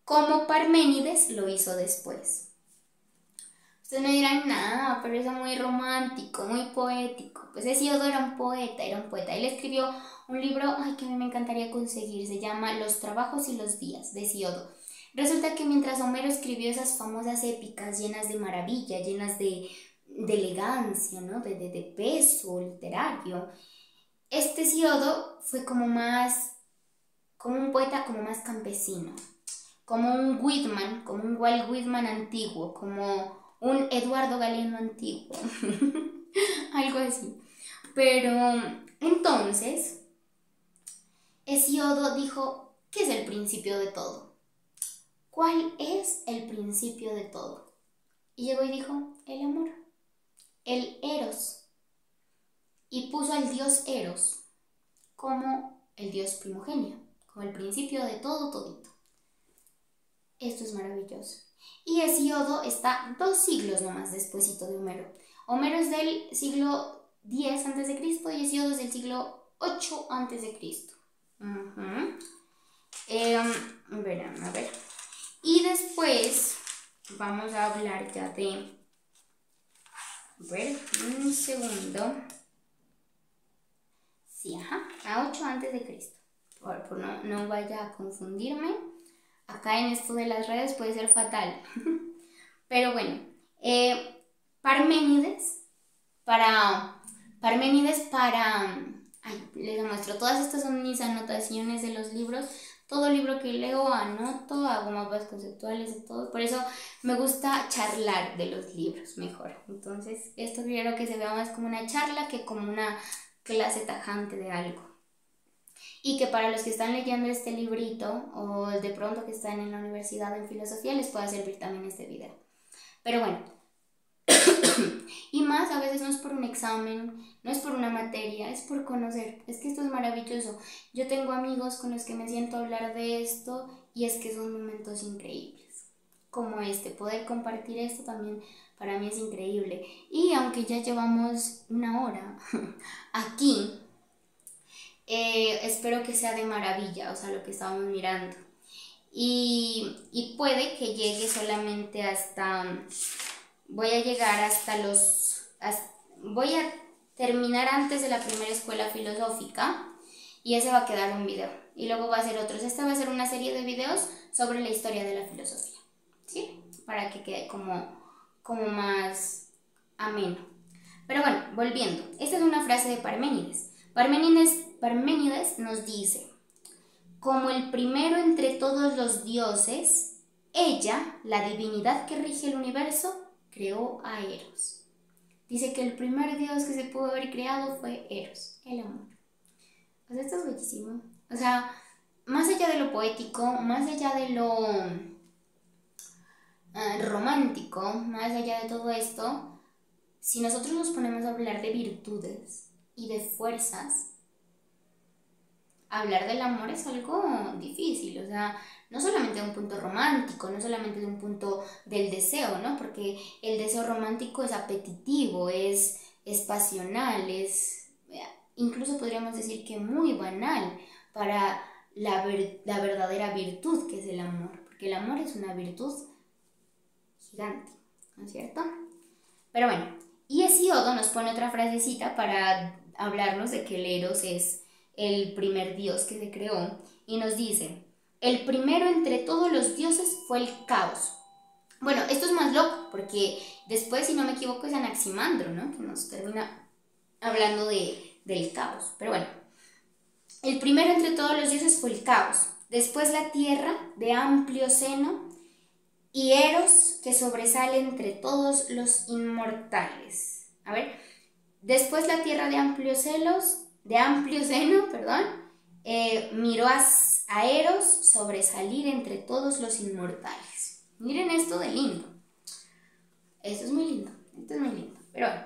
como Parménides lo hizo después. Ustedes me dirán, nada, pero eso es muy romántico, muy poético. Pues Hesíodo era un poeta. Él escribió un libro, que a mí me encantaría conseguir, se llama Los trabajos y los días, de Hesíodo. Resulta que mientras Homero escribió esas famosas épicas llenas de maravilla, llenas de elegancia, ¿no? de peso literario, este Hesíodo fue como un poeta como más campesino, como un Whitman, como un Walt Whitman antiguo, como un Eduardo Galeano antiguo, algo así. Pero entonces, Hesíodo dijo, ¿qué es el principio de todo? ¿Cuál es el principio de todo? Y llegó y dijo, el amor, el eros. Y puso al dios Eros como el dios primogenio, como el principio de todo todito. Esto es maravilloso. Y Hesíodo está 2 siglos nomás despuesito de Homero. Homero es del siglo X a.C. y Hesíodo es del siglo 8 a.C. Verán, a ver. Y después vamos a hablar ya de... A ver, un segundo. Sí, a 8 a.C. Por no vaya a confundirme. Acá en esto de las redes puede ser fatal. Pero bueno, Parménides, les muestro, todas estas son mis anotaciones de los libros. Todo libro que leo anoto, hago mapas conceptuales y todo. Por eso me gusta charlar de los libros mejor. Entonces, esto quiero que se vea más como una charla que como una clase tajante de algo. Y que para los que están leyendo este librito o de pronto que están en la universidad en filosofía les pueda servir también este video. Pero bueno, y más a veces no es por un examen, no es por una materia, es por conocer. Es que esto es maravilloso. Yo tengo amigos con los que me siento a hablar de esto y es que son momentos increíbles. Como poder compartir esto también para mí es increíble. Y aunque ya llevamos 1 hora aquí, espero que sea de maravilla, o sea, lo que estábamos mirando. y puede que llegue solamente hasta, voy a llegar hasta voy a terminar antes de la primera escuela filosófica y ese va a quedar un video. Y luego va a ser otros. Esta va a ser una serie de videos sobre la historia de la filosofía, ¿sí? Para que quede como más ameno. Pero bueno, volviendo. Esta es una frase de Parménides. Parménides nos dice: como el primero entre todos los dioses, ella, la divinidad que rige el universo, creó a Eros. Dice que el primer dios que se pudo haber creado fue Eros, el amor. O sea, esto es bellísimo. O sea, más allá de lo poético, más allá de lo romántico, más allá de todo esto, si nosotros nos ponemos a hablar de virtudes y de fuerzas, hablar del amor es algo difícil. O sea, no solamente de un punto romántico, no solamente de un punto del deseo, ¿no? Porque el deseo romántico es apetitivo, es pasional, incluso podríamos decir que muy banal para la verdadera virtud que es el amor, porque el amor es una virtud gigante, ¿no es cierto? Pero bueno, y Hesíodo nos pone otra frasecita para hablarnos de que el Eros es el primer dios que se creó, y nos dice: el primero entre todos los dioses fue el caos. Bueno, esto es más loco, porque después, si no me equivoco, es Anaximandro, ¿no? Que nos termina hablando del caos. Pero bueno, el primero entre todos los dioses fue el caos. Después la tierra de amplio seno y Eros que sobresale entre todos los inmortales. A ver, después la tierra de amplio seno, miró a Eros sobresalir entre todos los inmortales. Miren esto de lindo. Esto es muy lindo, Pero bueno,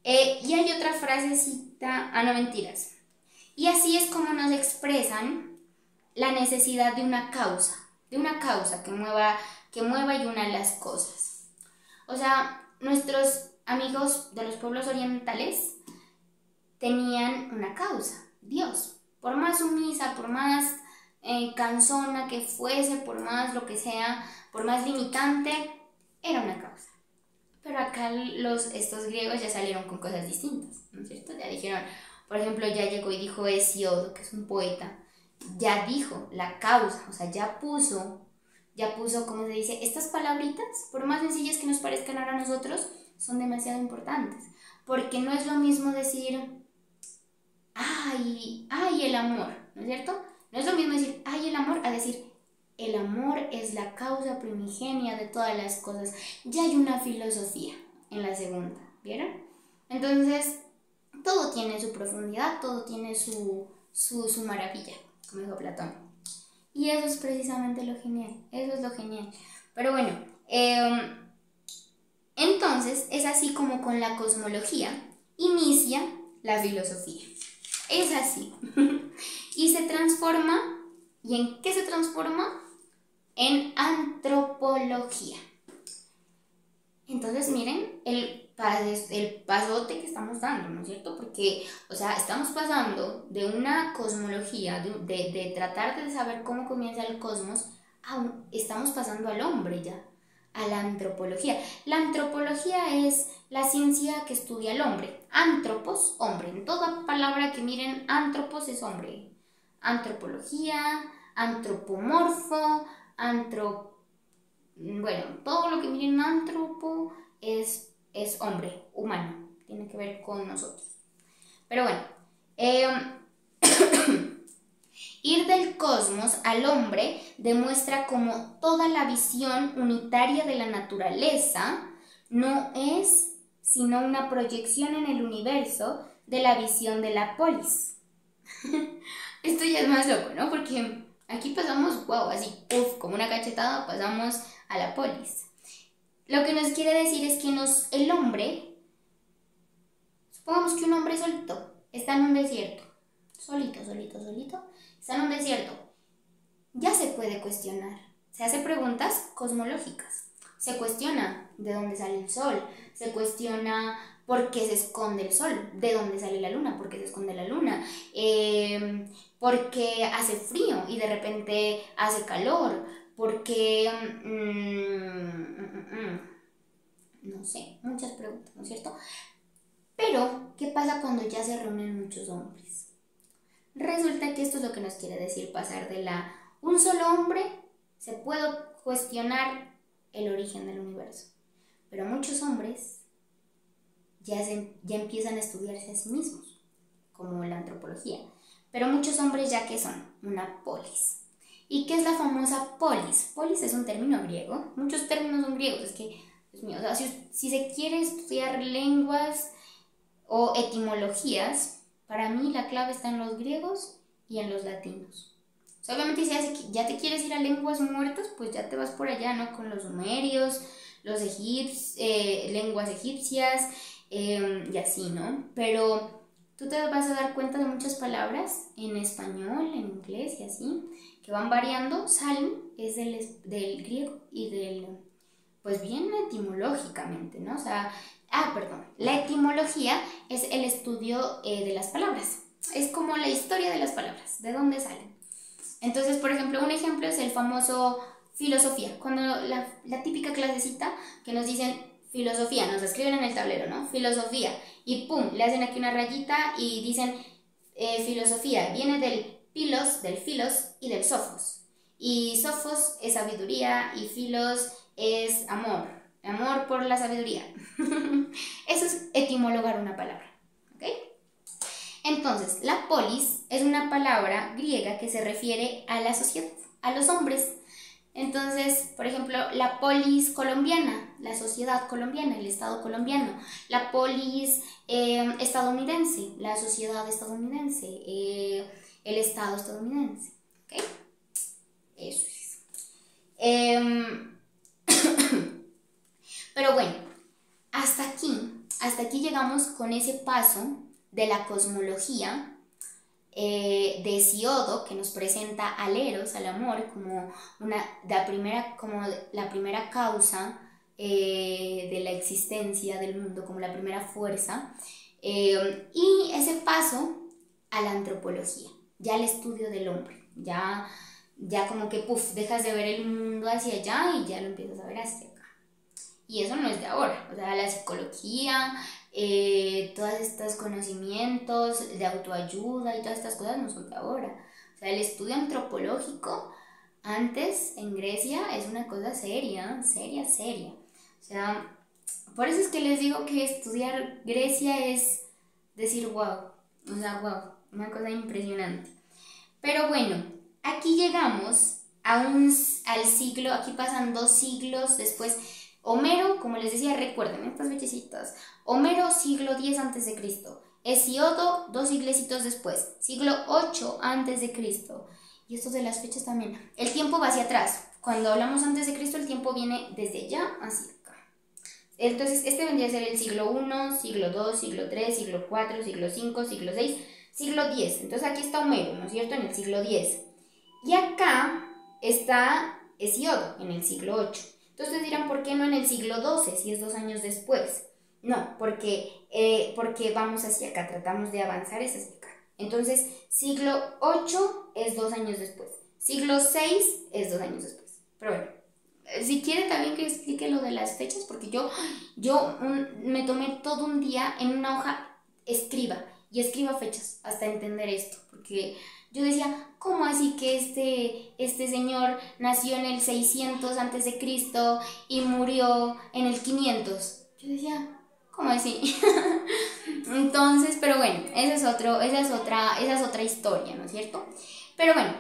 y hay otra frasecita, no mentiras. Y así es como nos expresan la necesidad de una causa que mueva y una las cosas. O sea, nuestros amigos de los pueblos orientales tenían una causa, Dios. Por más sumisa, por más cansona que fuese, por más lo que sea, por más limitante, era una causa. Pero acá estos griegos ya salieron con cosas distintas, ¿no es cierto? Ya dijeron, por ejemplo, ya llegó y dijo Hesíodo, que es un poeta, ya dijo la causa, o sea, ya puso, como se dice, estas palabritas, por más sencillas que nos parezcan ahora a nosotros, son demasiado importantes. Porque no es lo mismo decir, ay, el amor, ¿no es cierto? No es lo mismo decir, ay, el amor, a decir, el amor es la causa primigenia de todas las cosas. Ya hay una filosofía en la segunda, ¿vieron? Entonces, todo tiene su profundidad, todo tiene su maravilla, como dijo Platón. Y eso es precisamente lo genial, Pero bueno, entonces es así como con la cosmología inicia la filosofía. Es así. Y se transforma, ¿y en qué se transforma? En antropología. Entonces miren el pasote que estamos dando, ¿no es cierto? Porque, o sea, estamos pasando de una cosmología, de tratar de saber cómo comienza el cosmos, estamos pasando al hombre ya, a la antropología. La antropología es la ciencia que estudia al hombre. Antropos, hombre. En toda palabra que miren, antropos es hombre. Antropología, antropomorfo, bueno, todo lo que miren antropo es hombre, humano, tiene que ver con nosotros. Pero bueno, ir del cosmos al hombre demuestra como toda la visión unitaria de la naturaleza no es sino una proyección en el universo de la visión de la polis. Esto ya es más loco, ¿no? Porque aquí pasamos, wow, así, como una cachetada, pasamos a la polis. Lo que nos quiere decir es que el hombre, supongamos que un hombre solito está en un desierto, solito, está en un desierto, ya se puede cuestionar, se hace preguntas cosmológicas, se cuestiona de dónde sale el sol, se cuestiona por qué se esconde el sol, de dónde sale la luna, por qué se esconde la luna, por qué hace frío y de repente hace calor, porque, no sé, muchas preguntas, ¿no es cierto? Pero, ¿qué pasa cuando ya se reúnen muchos hombres? Resulta que esto es lo que nos quiere decir pasar de un solo hombre, se puede cuestionar el origen del universo, pero muchos hombres ya empiezan a estudiarse a sí mismos, como la antropología. Pero muchos hombres ya que son una polis. ¿Y qué es la famosa polis? Polis es un término griego, muchos términos son griegos, es que, Dios mío, o sea, si se quiere estudiar lenguas o etimologías, para mí la clave está en los griegos y en los latinos. O sea, obviamente si ya te quieres ir a lenguas muertas, pues ya te vas por allá, ¿no? Con los sumerios, los lenguas egipcias, y así, ¿no? Pero tú te vas a dar cuenta de muchas palabras en español, en inglés y así, que van variando. Salen es del griego y pues bien etimológicamente, ¿no? O sea, perdón, la etimología es el estudio de las palabras. Es como la historia de las palabras, de dónde salen. Entonces, por ejemplo, un ejemplo es el famoso filosofía. Cuando la típica clasecita que nos dicen filosofía, nos escriben en el tablero, ¿no? Filosofía. Y pum, le hacen aquí una rayita y dicen filosofía. Viene del filos y del sofos. Y sofos es sabiduría y filos es amor. Amor por la sabiduría. Eso es etimologar una palabra. ¿Ok? Entonces, la polis es una palabra griega que se refiere a la sociedad, a los hombres. Entonces, por ejemplo, la polis colombiana, la sociedad colombiana, el Estado colombiano. La polis estadounidense, la sociedad estadounidense, el Estado estadounidense. ¿Ok? Eso es. Pero bueno, hasta aquí llegamos con ese paso de la cosmología de Hesíodo, que nos presenta al Eros, al amor, como la primera causa de la existencia del mundo, como la primera fuerza, y ese paso a la antropología, ya al estudio del hombre, ya como que dejas de ver el mundo hacia allá y ya lo empiezas a ver hacia acá. Y eso no es de ahora, o sea, la psicología, todos estos conocimientos de autoayuda y todas estas cosas no son de ahora. O sea, el estudio antropológico antes en Grecia es una cosa seria, seria, seria. O sea, por eso es que les digo que estudiar Grecia es decir wow, o sea, wow, una cosa impresionante. Pero bueno, aquí llegamos al siglo, aquí pasan 2 siglos después. Homero, como les decía, recuerden estas fechecitas. Homero, siglo X a.C. Hesíodo, 2 siglecitos después, siglo 8 a.C. Y esto de las fechas también. El tiempo va hacia atrás. Cuando hablamos antes de Cristo, el tiempo viene desde allá hacia acá. Entonces, este vendría a ser el siglo I, siglo II, siglo III, siglo IV, siglo V, siglo VI, siglo X. Entonces, aquí está Homero, ¿no es cierto? En el siglo X. Y acá está Hesíodo, en el siglo VIII. Entonces ustedes dirán, ¿por qué no en el siglo XII, si es 2 años después? No, porque vamos hacia acá, tratamos de avanzar hacia acá. Entonces, siglo VIII es 2 años después. Siglo VI es 2 años después. Pero bueno, si quieren también que explique lo de las fechas, porque yo me tomé todo un día en una hoja, escriba fechas hasta entender esto, porque yo decía, ¿cómo así que este señor nació en el 600 a.C. y murió en el 500? Yo decía, ¿cómo así? Entonces, pero bueno, esa es otra historia, ¿no es cierto? Pero bueno,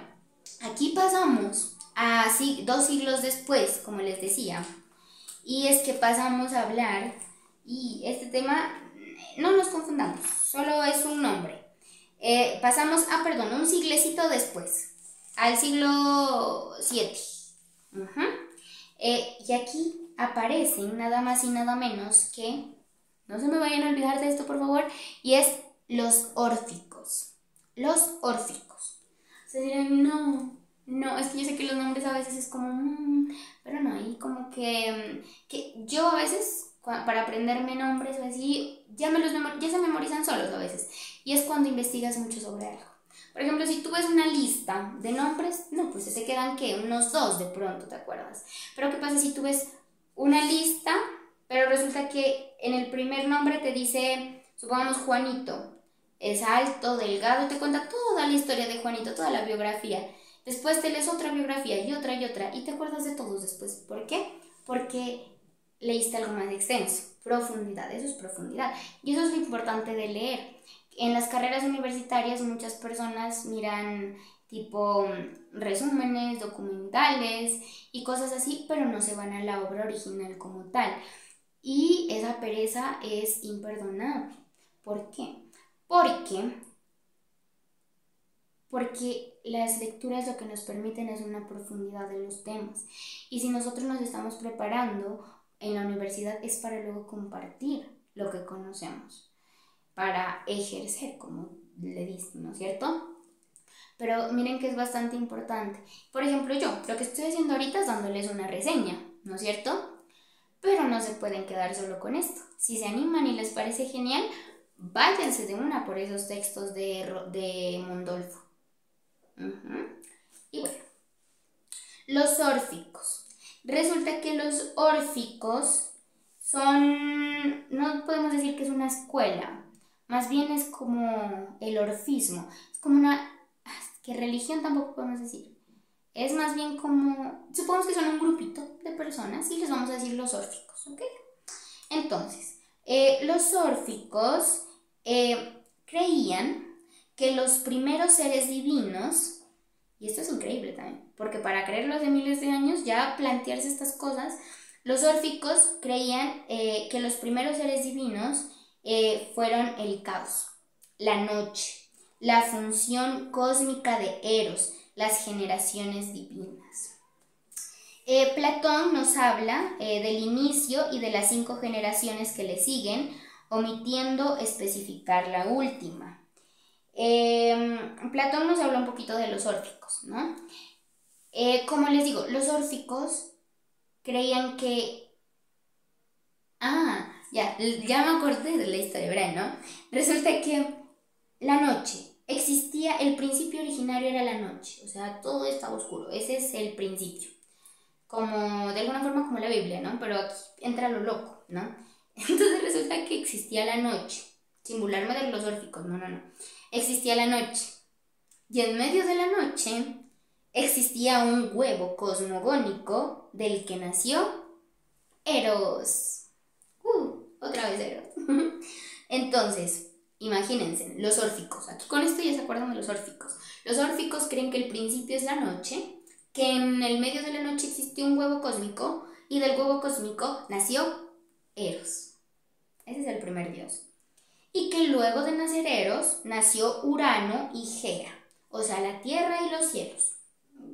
aquí pasamos a 2 siglos después, como les decía, y es que pasamos a hablar, y este tema, no nos confundamos, solo es un nombre. Pasamos un siglecito después, al siglo VII. Y aquí aparecen nada más y nada menos que, no se me vayan a olvidar de esto por favor, y es los órficos. Los órficos. Se dirán, no, es que yo sé que los nombres a veces es como, pero no, y como que yo a veces, para aprenderme nombres o así, ya se memorizan solos a veces. Y es cuando investigas mucho sobre algo. Por ejemplo, si tú ves una lista de nombres, no, pues se te quedan ¿qué? Unos 2 de pronto, ¿te acuerdas? Pero ¿qué pasa si tú ves una lista, pero resulta que en el primer nombre te dice, supongamos Juanito, es alto, delgado, y te cuenta toda la historia de Juanito, toda la biografía. Después te lees otra biografía y otra, y te acuerdas de todos después. ¿Por qué? Porque leíste algo más extenso. Profundidad, eso es profundidad. Y eso es lo importante de leer. En las carreras universitarias muchas personas miran tipo resúmenes, documentales y cosas así, pero no se van a la obra original como tal. Y esa pereza es imperdonable. ¿Por qué? Porque las lecturas lo que nos permiten es una profundidad de los temas. Y si nosotros nos estamos preparando en la universidad es para luego compartir lo que conocemos, para ejercer, como le dicen, ¿no es cierto? Pero miren que es bastante importante. Por ejemplo, yo lo que estoy haciendo ahorita es dándoles una reseña, ¿no es cierto? Pero no se pueden quedar solo con esto. Si se animan y les parece genial, váyanse de una por esos textos de Mondolfo. Y bueno, los órficos. Resulta que los órficos son, no podemos decir que es una escuela, más bien es como el orfismo, es como una, que religión tampoco podemos decir, es más bien como, supongamos que son un grupito de personas y les vamos a decir los órficos, ¿ok? Entonces, los órficos creían que los primeros seres divinos, y esto es increíble también, porque para creerlo de miles de años, ya plantearse estas cosas, los órficos creían que los primeros seres divinos fueron el caos, la noche, la función cósmica de Eros, las generaciones divinas. Platón nos habla del inicio y de las 5 generaciones que le siguen, omitiendo especificar la última. Platón nos habla un poquito de los órficos, ¿no? Como les digo, los órficos creían que... ya me acordé de la historia, ¿verdad? ¿No? Resulta que la noche existía, el principio originario era la noche, o sea, todo estaba oscuro, ese es el principio. Como, de alguna forma como la Biblia, ¿no? Pero aquí entra lo loco, ¿no? Entonces resulta que existía la noche, sin burlarme de los órficos, no. Existía la noche. Y en medio de la noche existía un huevo cosmogónico del que nació Eros. Otra vez Eros. Entonces, imagínense, los órficos. Aquí con esto ya se acuerdan de los órficos. Los órficos creen que el principio es la noche, que en el medio de la noche existió un huevo cósmico y del huevo cósmico nació Eros. Ese es el primer dios. Y que luego de nacer Eros nació Urano y Gea, o sea, la tierra y los cielos.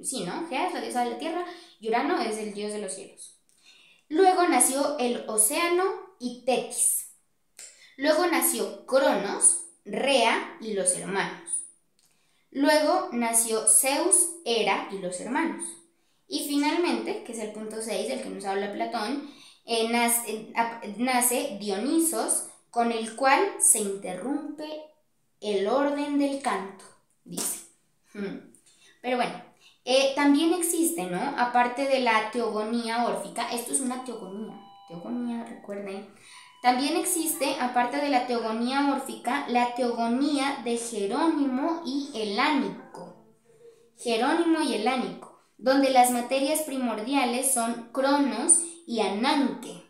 Sí, ¿no? Gea es la diosa de la tierra y Urano es el dios de los cielos. Luego nació el océano y Tetis. Luego nació Cronos, Rea y los hermanos. Luego nació Zeus, Hera y los hermanos. Y finalmente, que es el punto 6 del que nos habla Platón, nace Dionisos, con el cual se interrumpe el orden del canto, dice. Pero bueno, también existe, ¿no? Aparte de la teogonía órfica, esto es una teogonía, recuerden. También existe, aparte de la teogonía órfica, la teogonía de Jerónimo y Helánico. Jerónimo y Helánico, donde las materias primordiales son Cronos y Ananke.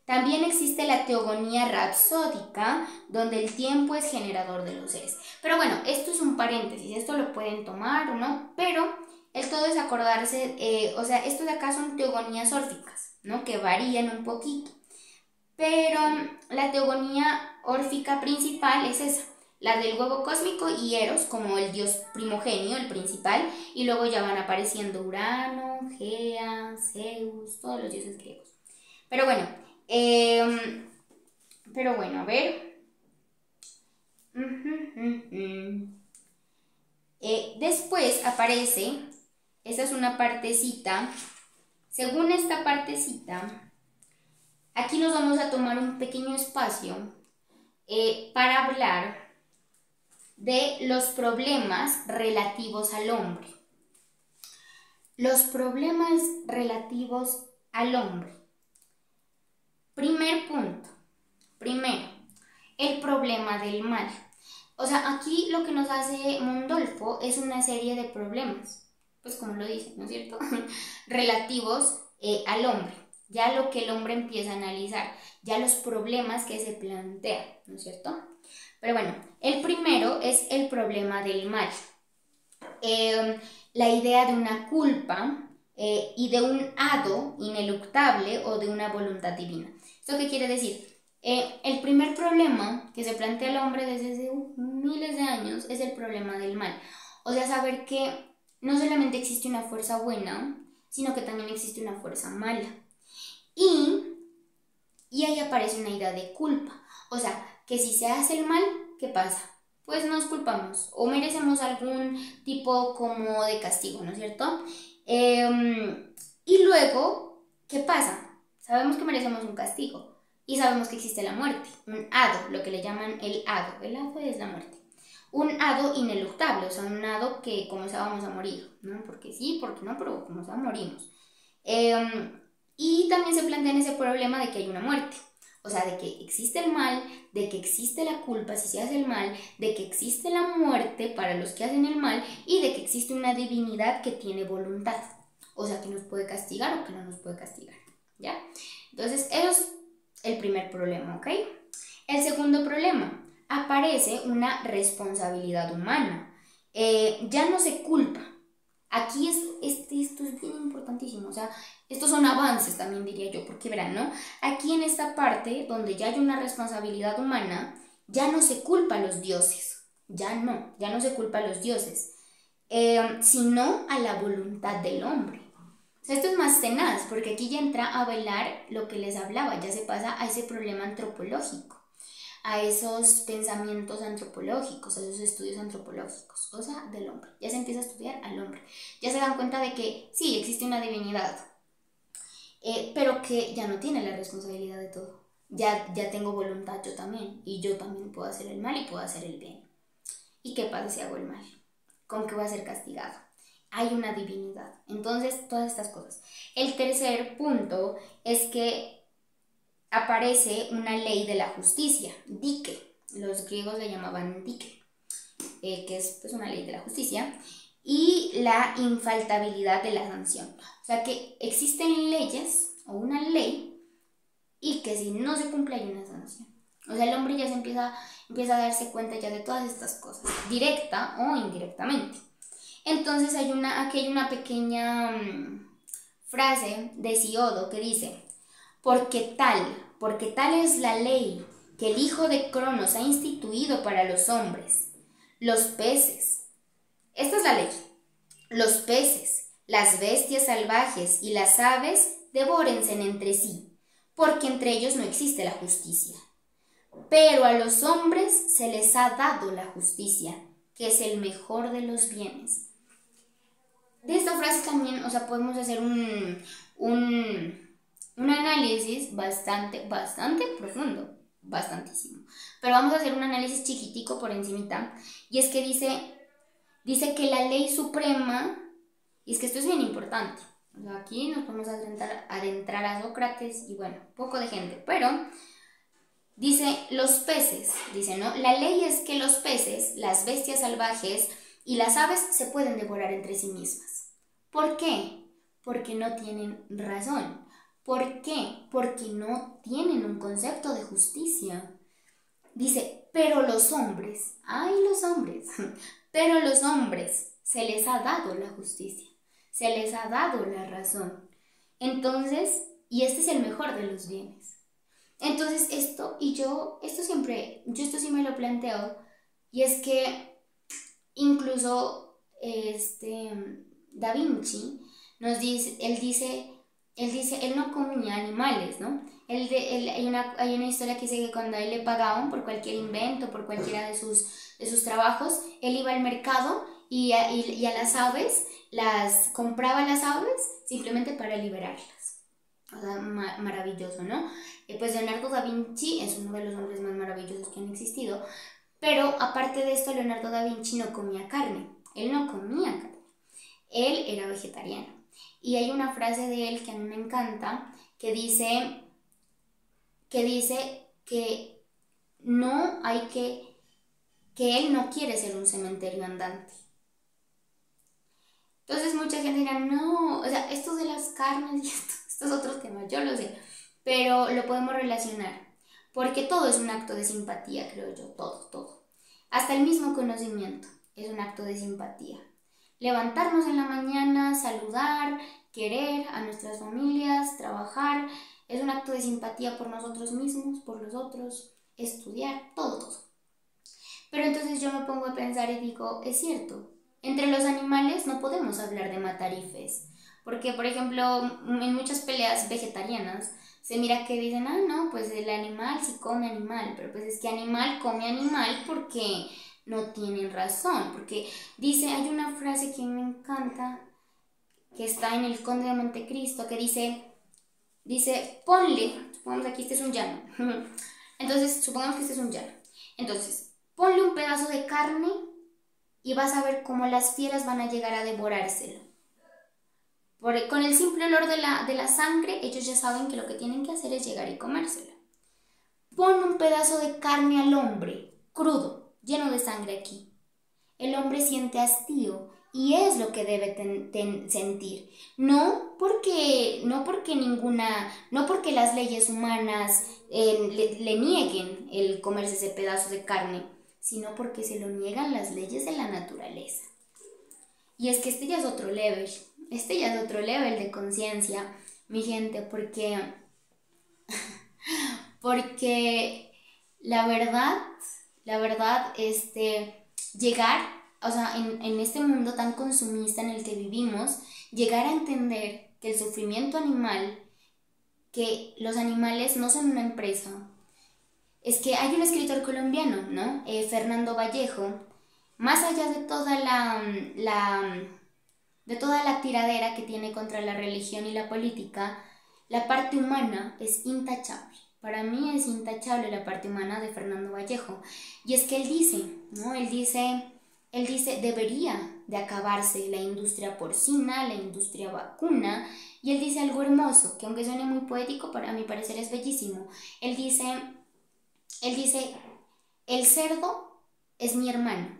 También existe la teogonía rapsódica, donde el tiempo es generador de los seres. Pero bueno, esto es un paréntesis, esto lo pueden tomar o no, pero el todo es acordarse, o sea, estos de acá son teogonías órficas, ¿no? Que varían un poquito. Pero la teogonía órfica principal es esa, la del huevo cósmico y Eros como el dios primogenio, el principal, y luego ya van apareciendo Urano, Gea, Zeus, todos los dioses griegos. Pero bueno, a ver. Después aparece, esta es una partecita, según esta partecita, aquí nos vamos a tomar un pequeño espacio para hablar de los problemas relativos al hombre. Los problemas relativos al hombre. Primer punto. Primero, el problema del mal. O sea, aquí lo que nos hace Mundolfo es una serie de problemas, pues como lo dice, ¿no es cierto? Relativos al hombre, ya lo que el hombre empieza a analizar, ya los problemas que se plantean, ¿no es cierto? Pero bueno, el primero es el problema del mal. La idea de una culpa y de un hado ineluctable o de una voluntad divina. ¿Esto qué quiere decir? El primer problema que se plantea al hombre desde hace miles de años es el problema del mal. O sea, saber que no solamente existe una fuerza buena, sino que también existe una fuerza mala. Y ahí aparece una idea de culpa. O sea, que si se hace el mal, ¿qué pasa? Pues nos culpamos o merecemos algún tipo como de castigo, ¿no es cierto? Y luego, ¿qué pasa? Sabemos que merecemos un castigo. Y sabemos que existe la muerte, un hado, lo que le llaman el hado. El hado es la muerte. Un hado ineluctable, o sea, un hado que como sea vamos a morir, ¿no? Porque sí, porque no, pero como sea morimos. Y también se plantea ese problema de que hay una muerte. O sea, de que existe el mal, de que existe la culpa si se hace el mal, de que existe la muerte para los que hacen el mal y de que existe una divinidad que tiene voluntad. O sea, que nos puede castigar o que no nos puede castigar, ¿ya? Entonces, eso es el primer problema, ¿ok? El segundo problema, aparece una responsabilidad humana. Ya no se culpa. Aquí esto es bien importantísimo, o sea, estos son avances también diría yo, porque verán, ¿no? Aquí en esta parte donde ya hay una responsabilidad humana, ya no se culpa a los dioses, ya no se culpa a los dioses, sino a la voluntad del hombre. O sea, esto es más tenaz, porque aquí ya entra a velar lo que les hablaba, ya se pasa a ese problema antropológico, a esos pensamientos antropológicos, a esos estudios antropológicos, o sea, del hombre. Ya se empieza a estudiar al hombre. Ya se dan cuenta de que sí, existe una divinidad, pero que ya no tiene la responsabilidad de todo. Ya tengo voluntad yo también, y yo también puedo hacer el mal y puedo hacer el bien. ¿Y qué pasa si hago el mal? ¿Con qué voy a ser castigado? Hay una divinidad. Entonces, todas estas cosas. El tercer punto es que aparece una ley de la justicia, dike. Los griegos le llamaban dike, que es pues, una ley de la justicia, y la infaltabilidad de la sanción. O sea que existen leyes o una ley y que si no se cumple hay una sanción. O sea, el hombre ya se empieza a darse cuenta ya de todas estas cosas, directa o indirectamente. Entonces aquí hay una pequeña frase de Hesiodo que dice: porque tal es la ley que el hijo de Cronos ha instituido para los hombres, los peces, esta es la ley, los peces, las bestias salvajes y las aves devórense entre sí, porque entre ellos no existe la justicia. Pero a los hombres se les ha dado la justicia, que es el mejor de los bienes. De esta frase también, o sea, podemos hacer un análisis bastante profundo, bastantísimo. Pero vamos a hacer un análisis chiquitico por encimita, y es que dice que la ley suprema, y es que esto es bien importante, o sea, aquí nos podemos adentrar a Sócrates y bueno, poco de gente, pero dice los peces, dice, ¿no? La ley es que los peces, las bestias salvajes y las aves se pueden devorar entre sí mismas. ¿Por qué? Porque no tienen razón. ¿Por qué? Porque no tienen un concepto de justicia. Dice, pero los hombres, pero los hombres se les ha dado la justicia, se les ha dado la razón. Entonces, y este es el mejor de los bienes. Entonces esto sí me lo planteo, y es que incluso Da Vinci nos dice, él no comía animales, ¿no? Hay una historia que dice que cuando a él le pagaban por cualquier invento, por cualquiera de sus trabajos, él iba al mercado y a las aves, compraba las aves simplemente para liberarlas. O sea, maravilloso, ¿no? Pues Leonardo da Vinci es uno de los hombres más maravillosos que han existido, pero aparte de esto, Leonardo da Vinci no comía carne, él no comía carne, él era vegetariano. Y hay una frase de él que a mí me encanta, que dice que no hay que él no quiere ser un cementerio andante. Entonces mucha gente dirá, no, o sea, esto de las carnes y esto es otro tema, yo lo sé, pero lo podemos relacionar, porque todo es un acto de simpatía, creo yo, todo. Hasta el mismo conocimiento es un acto de simpatía. Levantarnos en la mañana, saludar, querer a nuestras familias, trabajar, es un acto de simpatía por nosotros mismos, por los otros, estudiar, todo. Pero entonces yo me pongo a pensar y digo, es cierto, entre los animales no podemos hablar de matarifes, porque por ejemplo en muchas peleas vegetarianas se mira que dicen, ah no, pues el animal sí come animal, pero pues es que animal come animal porque no tienen razón, porque dice, hay una frase que me encanta, que está en el Conde de Montecristo, que dice, ponle, supongamos aquí este es un llano, entonces supongamos que este es un llano, entonces ponle un pedazo de carne y vas a ver cómo las fieras van a llegar a devorárselo. Con el simple olor de la sangre, ellos ya saben que lo que tienen que hacer es llegar y comérselo. Pon un pedazo de carne al hombre, crudo, lleno de sangre aquí. El hombre siente hastío y es lo que debe sentir. No porque las leyes humanas le nieguen el comerse ese pedazo de carne, sino porque se lo niegan las leyes de la naturaleza. Y es que este ya es otro level de conciencia, mi gente, porque la verdad, llegar, o sea, en este mundo tan consumista en el que vivimos, llegar a entender que el sufrimiento animal, que los animales no son una empresa. Es que hay un escritor colombiano, ¿no? Fernando Vallejo, más allá de toda la tiradera que tiene contra la religión y la política, la parte humana es intachable. Para mí es intachable la parte humana de Fernando Vallejo. Y es que él dice, ¿no? Él dice, debería de acabarse la industria porcina, la industria vacuna, y él dice algo hermoso, que aunque suene muy poético, para mi parecer es bellísimo. Él dice, el cerdo es mi hermano,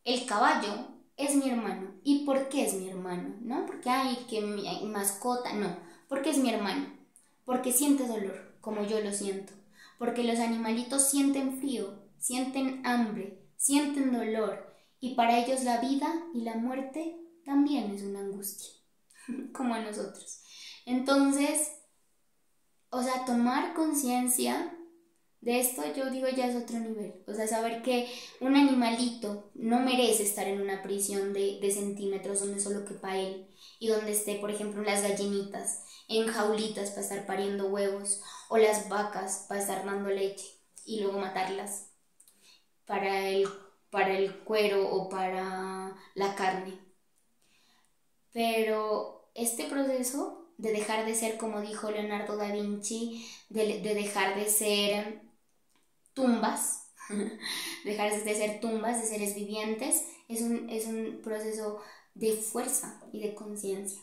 el caballo es mi hermano. ¿Y por qué es mi hermano? No porque hay que mi mascota, no, porque es mi hermano, porque siente dolor, como yo lo siento, porque los animalitos sienten frío, sienten hambre, sienten dolor, y para ellos la vida y la muerte también es una angustia, como a nosotros. Entonces, o sea, tomar conciencia de esto, yo digo, ya es otro nivel. O sea, saber que un animalito no merece estar en una prisión de centímetros donde solo quepa él y donde esté, por ejemplo, las gallinitas en jaulitas para estar pariendo huevos, o las vacas para estar dando leche y luego matarlas para el cuero o para la carne. Pero este proceso de dejar de ser, como dijo Leonardo da Vinci, de dejar de ser tumbas, dejar de ser tumbas, de seres vivientes, es un proceso de fuerza y de conciencia.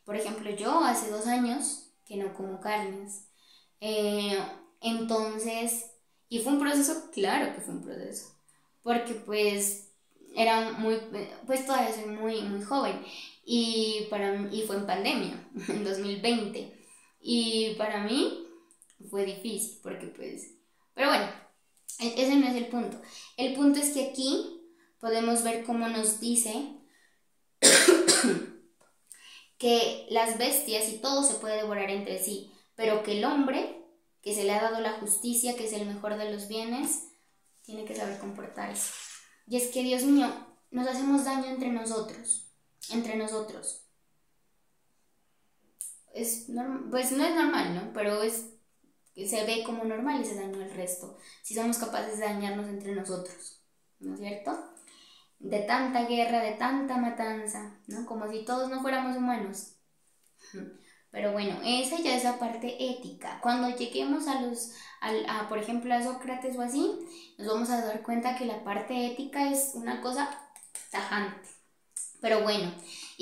Por ejemplo, yo hace 2 años que no como carnes, entonces, y fue un proceso, claro que fue un proceso, porque pues pues todavía soy muy, muy joven, y fue en pandemia, en 2020, y para mí fue difícil, porque pues, pero bueno, ese no es el punto. El punto es que aquí podemos ver cómo nos dice que las bestias y todo se puede devorar entre sí, pero que el hombre, que se le ha dado la justicia, que es el mejor de los bienes, tiene que saber comportarse. Y es que, Dios mío, nos hacemos daño entre nosotros. Pues no es normal, ¿no? Pero se ve como normal ese daño al resto, si somos capaces de dañarnos entre nosotros, ¿no es cierto? De tanta guerra, de tanta matanza, ¿no? Como si todos no fuéramos humanos. Pero bueno, esa ya es la parte ética. Cuando lleguemos por ejemplo, a Sócrates o así, nos vamos a dar cuenta que la parte ética es una cosa tajante. Pero bueno,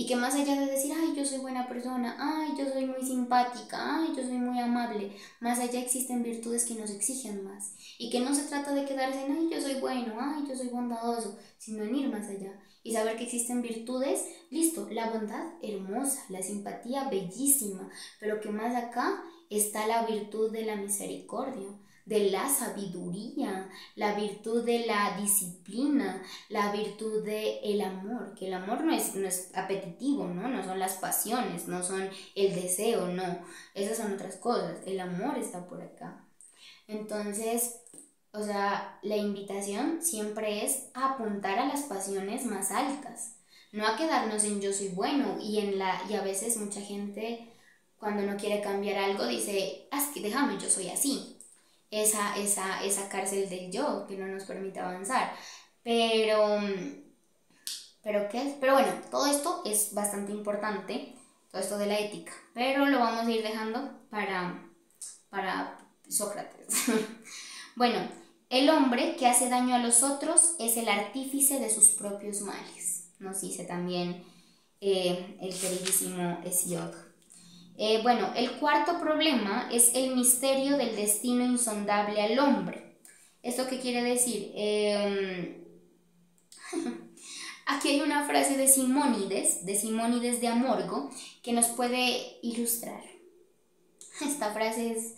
Y que más allá de decir, ay, yo soy buena persona, ay, yo soy muy simpática, ay, yo soy muy amable, más allá existen virtudes que nos exigen más. Y que no se trata de quedarse en, ay, yo soy bueno, ay, yo soy bondadoso, sino en ir más allá. Y saber que existen virtudes, listo, la bondad hermosa, la simpatía bellísima, pero que más acá está la virtud de la misericordia, de la sabiduría, la virtud de la disciplina, la virtud del amor, que el amor no es apetitivo, ¿no? No son las pasiones, no son el deseo, no, esas son otras cosas, el amor está por acá. Entonces, o sea, la invitación siempre es a apuntar a las pasiones más altas, no a quedarnos en yo soy bueno y a veces mucha gente cuando no quiere cambiar algo dice, es que déjame, yo soy así. Esa cárcel del yo que no nos permite avanzar. Pero, pero bueno, todo esto es bastante importante, todo esto de la ética, pero lo vamos a ir dejando para Sócrates. Bueno, el hombre que hace daño a los otros es el artífice de sus propios males, nos dice también el queridísimo Hesiod. Bueno, el cuarto problema es el misterio del destino insondable al hombre. ¿Esto qué quiere decir? Aquí hay una frase de Simónides de Amorgo, que nos puede ilustrar. Esta frase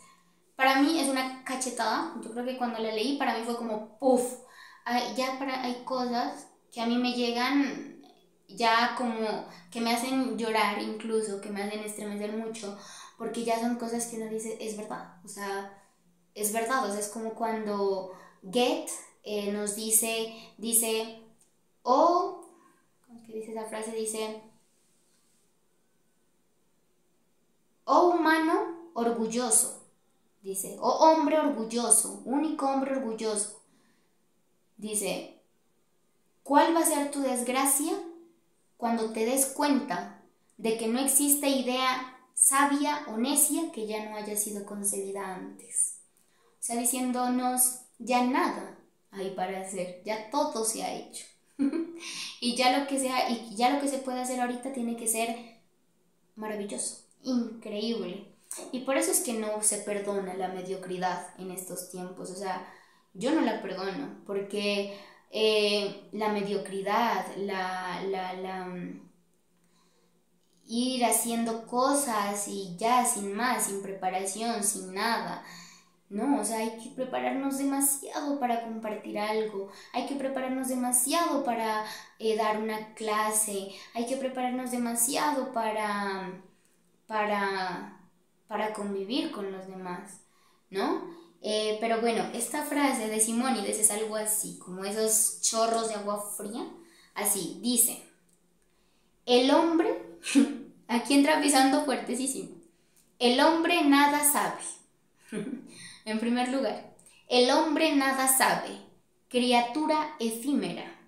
para mí es una cachetada. Yo creo que cuando la leí, para mí fue como ¡puf! Hay cosas que a mí me llegan ya como que me hacen llorar incluso, que me hacen estremecer mucho, porque ya son cosas que uno dice, es verdad, o sea, es verdad, o sea, es como cuando Goethe nos dice, ¿cómo es que dice esa frase? Dice, oh humano orgulloso, dice, oh hombre orgulloso, único hombre orgulloso, dice, ¿cuál va a ser tu desgracia cuando te des cuenta de que no existe idea sabia o necia que ya no haya sido concebida antes? O sea, diciéndonos, ya nada hay para hacer, ya todo se ha hecho. y ya lo que se puede hacer ahorita tiene que ser maravilloso, increíble. Y por eso es que no se perdona la mediocridad en estos tiempos. O sea, yo no la perdono, porque la mediocridad, ir haciendo cosas y ya sin más, sin preparación, sin nada. No, o sea, hay que prepararnos demasiado para compartir algo, hay que prepararnos demasiado para dar una clase, hay que prepararnos demasiado para convivir con los demás, ¿no? Pero bueno, esta frase de Simónides es algo así, como esos chorros de agua fría, así, dice, el hombre, aquí entra pisando fuertesísimo, el hombre nada sabe. En primer lugar, el hombre nada sabe, criatura efímera,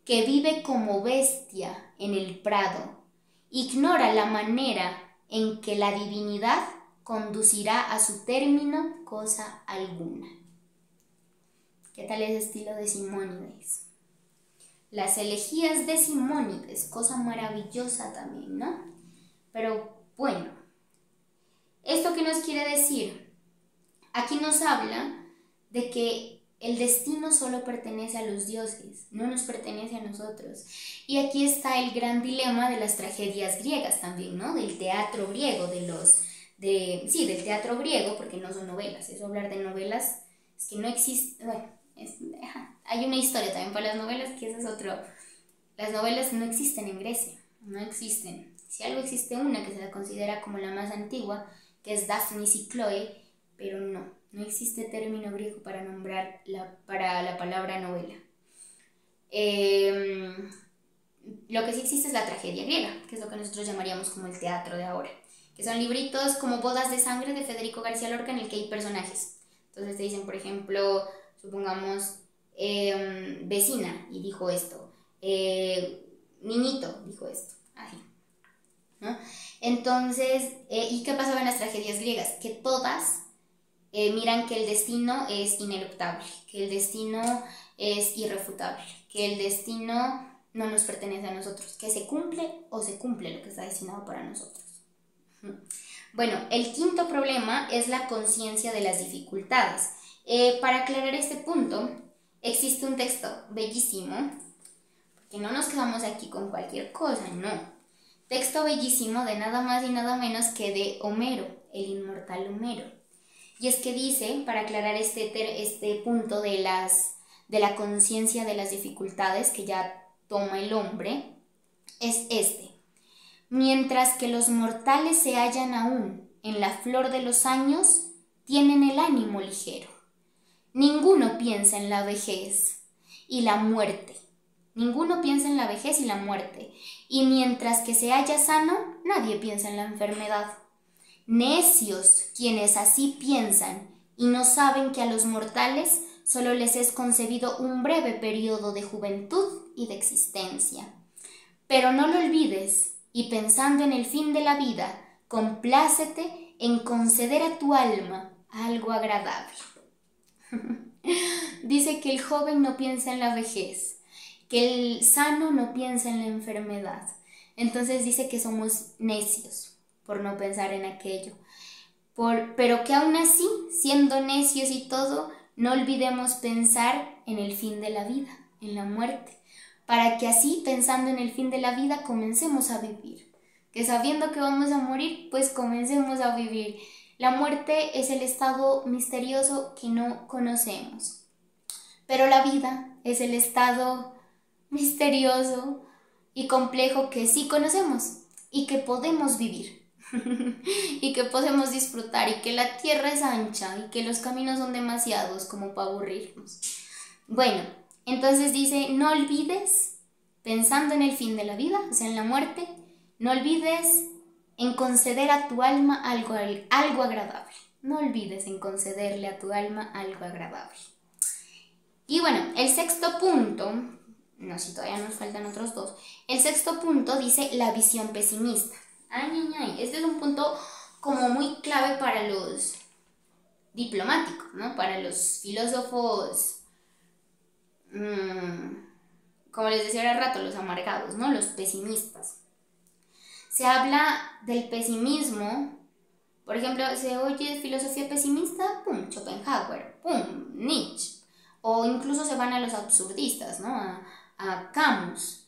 que vive como bestia en el prado, ignora la manera en que la divinidad conducirá a su término cosa alguna. ¿Qué tal ese estilo de Simónides? Las elegías de Simónides, cosa maravillosa también, ¿no? Pero bueno, ¿esto qué nos quiere decir? Aquí nos habla de que el destino solo pertenece a los dioses, no nos pertenece a nosotros. Y aquí está el gran dilema de las tragedias griegas también, ¿no? Del teatro griego, del teatro griego, porque no son novelas. Eso hablar de novelas es que no existe, bueno, hay una historia también para las novelas, que ese es otro. Las novelas no existen en Grecia, no existen. Si algo existe una que se la considera como la más antigua, que es Daphnis y Chloe, pero no existe término griego para nombrar para la palabra novela. Lo que sí existe es la tragedia griega, que es lo que nosotros llamaríamos como el teatro de ahora, que son libritos como Bodas de Sangre de Federico García Lorca, en el que hay personajes. Entonces te dicen, por ejemplo, supongamos, vecina, y dijo esto, niñito, dijo esto, así, ¿no? Entonces, ¿y qué pasaba en las tragedias griegas? Que todas miran que el destino es ineluctable, que el destino es irrefutable, que el destino no nos pertenece a nosotros, que se cumple o se cumple lo que está destinado para nosotros. Bueno, el quinto problema es la conciencia de las dificultades. Para aclarar este punto, existe un texto bellísimo, porque no nos quedamos aquí con cualquier cosa, no. Texto bellísimo de nada más y nada menos que de Homero, el inmortal Homero. Y es que dice, para aclarar este punto de la conciencia de las dificultades que ya toma el hombre, es este. Mientras que los mortales se hallan aún en la flor de los años, tienen el ánimo ligero. Ninguno piensa en la vejez y la muerte. Ninguno piensa en la vejez y la muerte. Y mientras que se halla sano, nadie piensa en la enfermedad. Necios quienes así piensan y no saben que a los mortales solo les es concebido un breve periodo de juventud y de existencia. Pero no lo olvides, y pensando en el fin de la vida, complácete en conceder a tu alma algo agradable. Dice que el joven no piensa en la vejez, que el sano no piensa en la enfermedad. Entonces dice que somos necios por no pensar en aquello. Pero que aún así, siendo necios y todo, no olvidemos pensar en el fin de la vida, en la muerte, para que así, pensando en el fin de la vida, comencemos a vivir. Que sabiendo que vamos a morir, pues comencemos a vivir. La muerte es el estado misterioso que no conocemos, pero la vida es el estado misterioso y complejo que sí conocemos y que podemos vivir y que podemos disfrutar, y que la tierra es ancha y que los caminos son demasiados como para aburrirnos. Bueno, entonces dice, no olvides, pensando en el fin de la vida, o sea, en la muerte, no olvides en conceder a tu alma algo agradable. No olvides en concederle a tu alma algo agradable. Y bueno, el sexto punto, no sé si todavía nos faltan otros dos. El sexto punto dice la visión pesimista. Este es un punto como muy clave para los diplomáticos, ¿no? Para los filósofos, como les decía hace rato, los amargados, ¿no? Los pesimistas. Se habla del pesimismo, por ejemplo, se oye filosofía pesimista, pum, Schopenhauer, pum, Nietzsche, o incluso se van a los absurdistas, ¿no? A Camus,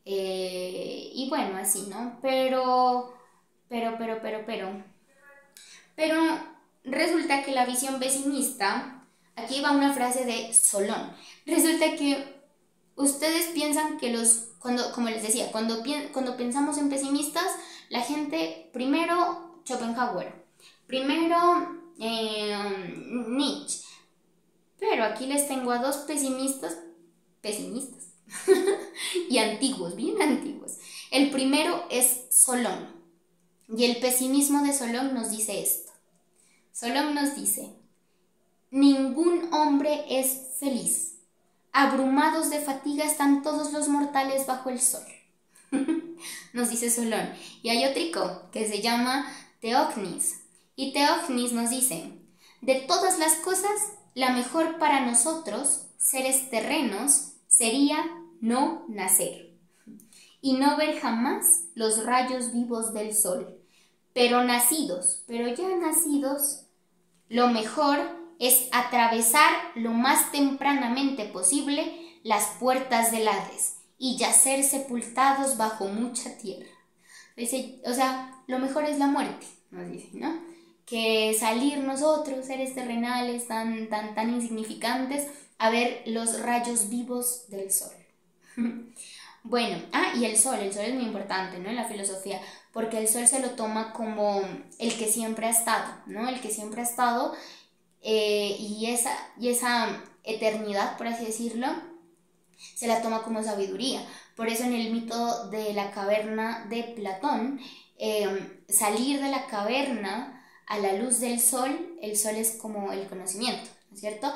y bueno, así, ¿no? Pero resulta que la visión pesimista, aquí va una frase de Solón, resulta que ustedes piensan que como les decía, cuando pensamos en pesimistas, la gente, primero Schopenhauer, primero Nietzsche, pero aquí les tengo a dos pesimistas y antiguos, bien antiguos. El primero es Solón, y el pesimismo de Solón nos dice esto. Solón nos dice, ningún hombre es feliz. Abrumados de fatiga están todos los mortales bajo el sol. Nos dice Solón. Y hay otro que se llama Teognis. Y Teognis nos dice, de todas las cosas, la mejor para nosotros, seres terrenos, sería no nacer y no ver jamás los rayos vivos del sol. Pero ya nacidos, lo mejor es atravesar lo más tempranamente posible las puertas del Hades y yacer sepultados bajo mucha tierra. O sea, lo mejor es la muerte, nos dice, ¿no? Que salir nosotros, seres terrenales tan insignificantes, a ver los rayos vivos del sol. Bueno, y el sol es muy importante, ¿no? En la filosofía, porque el sol se lo toma como el que siempre ha estado, ¿no? El que siempre ha estado, y esa eternidad, por así decirlo, se la toma como sabiduría. Por eso en el mito de la caverna de Platón, salir de la caverna a la luz del sol, el sol es como el conocimiento, ¿no es cierto?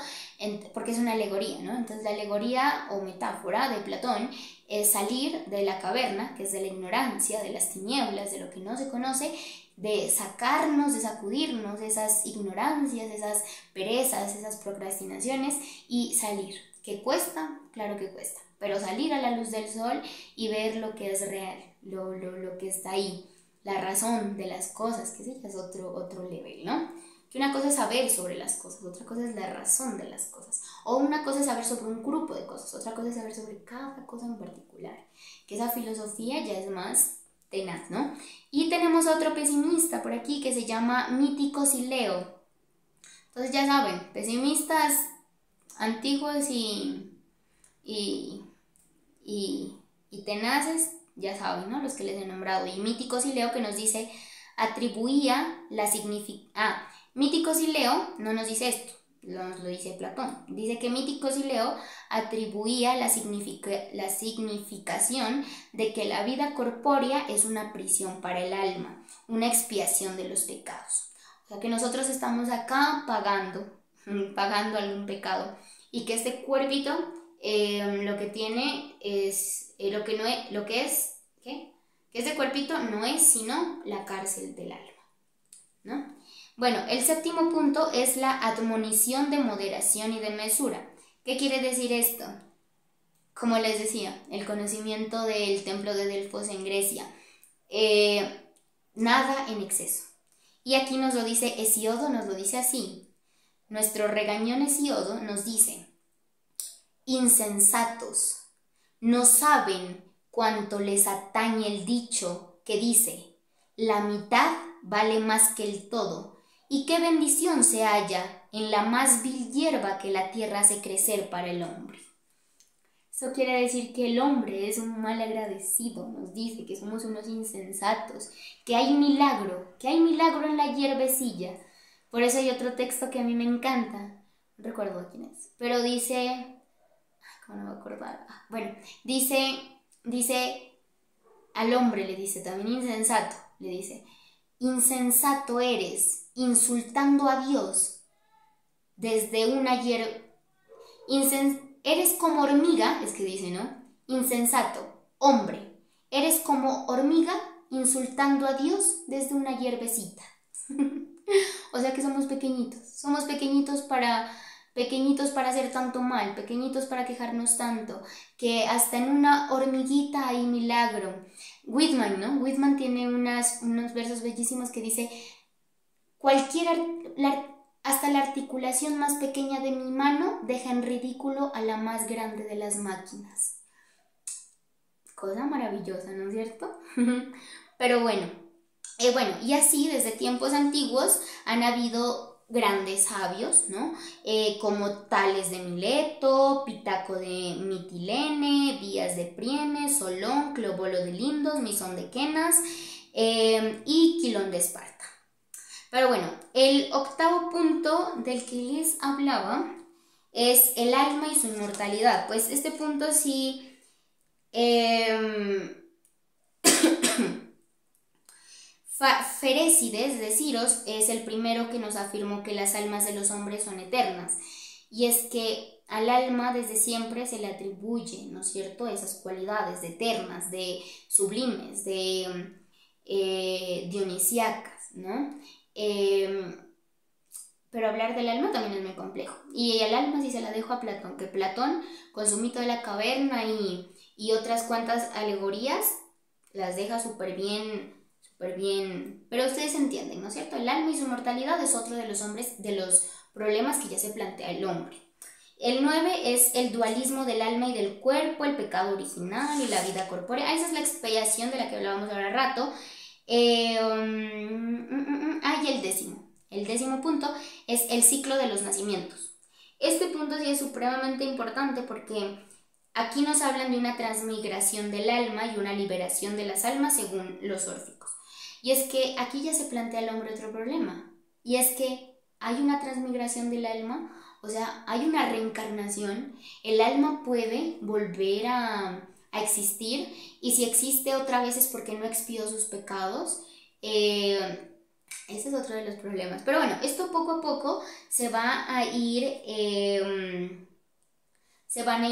Porque es una alegoría, ¿no? Entonces la alegoría o metáfora de Platón es salir de la caverna, que es de la ignorancia, de las tinieblas, de lo que no se conoce, de sacarnos, de sacudirnos de esas ignorancias, esas perezas, esas procrastinaciones, y salir, ¿Que cuesta? Claro que cuesta, pero salir a la luz del sol y ver lo que es real, lo que está ahí, la razón de las cosas, que ese ya es otro level, ¿no? Que una cosa es saber sobre las cosas, otra cosa es la razón de las cosas, o una cosa es saber sobre un grupo de cosas, otra cosa es saber sobre cada cosa en particular, que esa filosofía ya es más tenaz, ¿no? Y tenemos a otro pesimista por aquí que se llama Mítico Sileo. Entonces ya saben, pesimistas antiguos y, y tenaces, ya saben, ¿no? Los que les he nombrado. Y Mítico Sileo que nos dice, atribuía la Mítico Sileo no nos dice esto, nos lo dice Platón. Dice que Mítico Sileo atribuía la significación de que la vida corpórea es una prisión para el alma, una expiación de los pecados. O sea que nosotros estamos acá pagando algún pecado y que este cuerpito lo que tiene es que este cuerpito no es sino la cárcel del alma, ¿no? Bueno, el séptimo punto es la admonición de moderación y de mesura. ¿Qué quiere decir esto? Como les decía, el conocimiento del templo de Delfos en Grecia, nada en exceso. Y aquí nos lo dice Hesíodo, nos lo dice así. Nuestro regañón Hesíodo nos dice, insensatos, no saben cuánto les atañe el dicho que dice, la mitad vale más que el todo, y qué bendición se halla en la más vil hierba que la tierra hace crecer para el hombre. Eso quiere decir que el hombre es un mal agradecido, nos dice que somos unos insensatos, que hay milagro en la hierbecilla. Por eso hay otro texto que a mí me encanta, no recuerdo quién es, pero dice, ¿cómo no me voy a acordar? Bueno, dice, al hombre le dice también insensato, le dice, insensato eres, insultando a Dios desde una hierba, eres como hormiga, es que dice, ¿no? Insensato, hombre, eres como hormiga insultando a Dios desde una hierbecita. O sea que somos pequeñitos para hacer tanto mal, pequeñitos para quejarnos tanto, que hasta en una hormiguita hay milagro. Whitman, ¿no? Whitman tiene unos versos bellísimos que dice, hasta la articulación más pequeña de mi mano deja en ridículo a la más grande de las máquinas. Cosa maravillosa, ¿no es cierto? Pero bueno, y así desde tiempos antiguos han habido grandes sabios, ¿no? Como Tales de Mileto, Pitaco de Mitilene, Díaz de Priene, Solón, Clobolo de Lindos, Misón de Quenas y Quilón de Esparta. Pero bueno, el octavo punto del que les hablaba es el alma y su inmortalidad. Pues este punto sí... Ferécides de Siros es el primero que nos afirmó que las almas de los hombres son eternas. Y es que al alma desde siempre se le atribuye, ¿no es cierto?, esas cualidades de eternas, de sublimes, de dionisíacas, ¿no? Pero hablar del alma también es muy complejo. Y el alma sí se la dejo a Platón, que Platón, con su mito de la caverna y otras cuantas alegorías, las deja súper bien. Pero ustedes entienden, ¿no es cierto? El alma y su mortalidad es otro de los problemas que ya se plantea el hombre. El 9 es el dualismo del alma y del cuerpo, el pecado original y la vida corpórea. Esa es la expiación de la que hablábamos ahora rato. Y el décimo. El décimo punto es el ciclo de los nacimientos. Este punto sí es supremamente importante porque aquí nos hablan de una transmigración del alma y una liberación de las almas según los órficos. Y es que aquí ya se plantea al hombre otro problema. Y es que hay una transmigración del alma, o sea, hay una reencarnación. El alma puede volver a existir y si existe otra vez es porque no expió sus pecados. Ese es otro de los problemas. Pero bueno, esto poco a poco se van a ir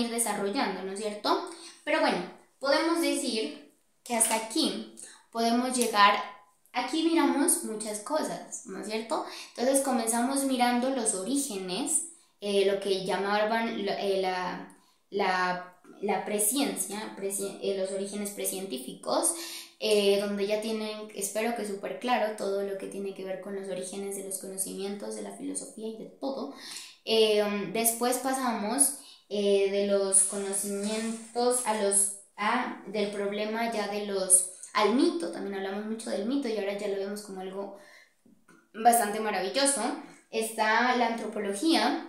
desarrollando, ¿no es cierto? Pero bueno, podemos decir que hasta aquí podemos llegar. Aquí miramos muchas cosas, ¿no es cierto? Entonces comenzamos mirando los orígenes lo que llamaban la presciencia, los orígenes precientíficos, donde ya tienen, espero que súper claro, todo lo que tiene que ver con los orígenes de los conocimientos, de la filosofía y de todo. Después pasamos de los conocimientos del problema ya al mito. También hablamos mucho del mito y ahora ya lo vemos como algo bastante maravilloso. Está la antropología,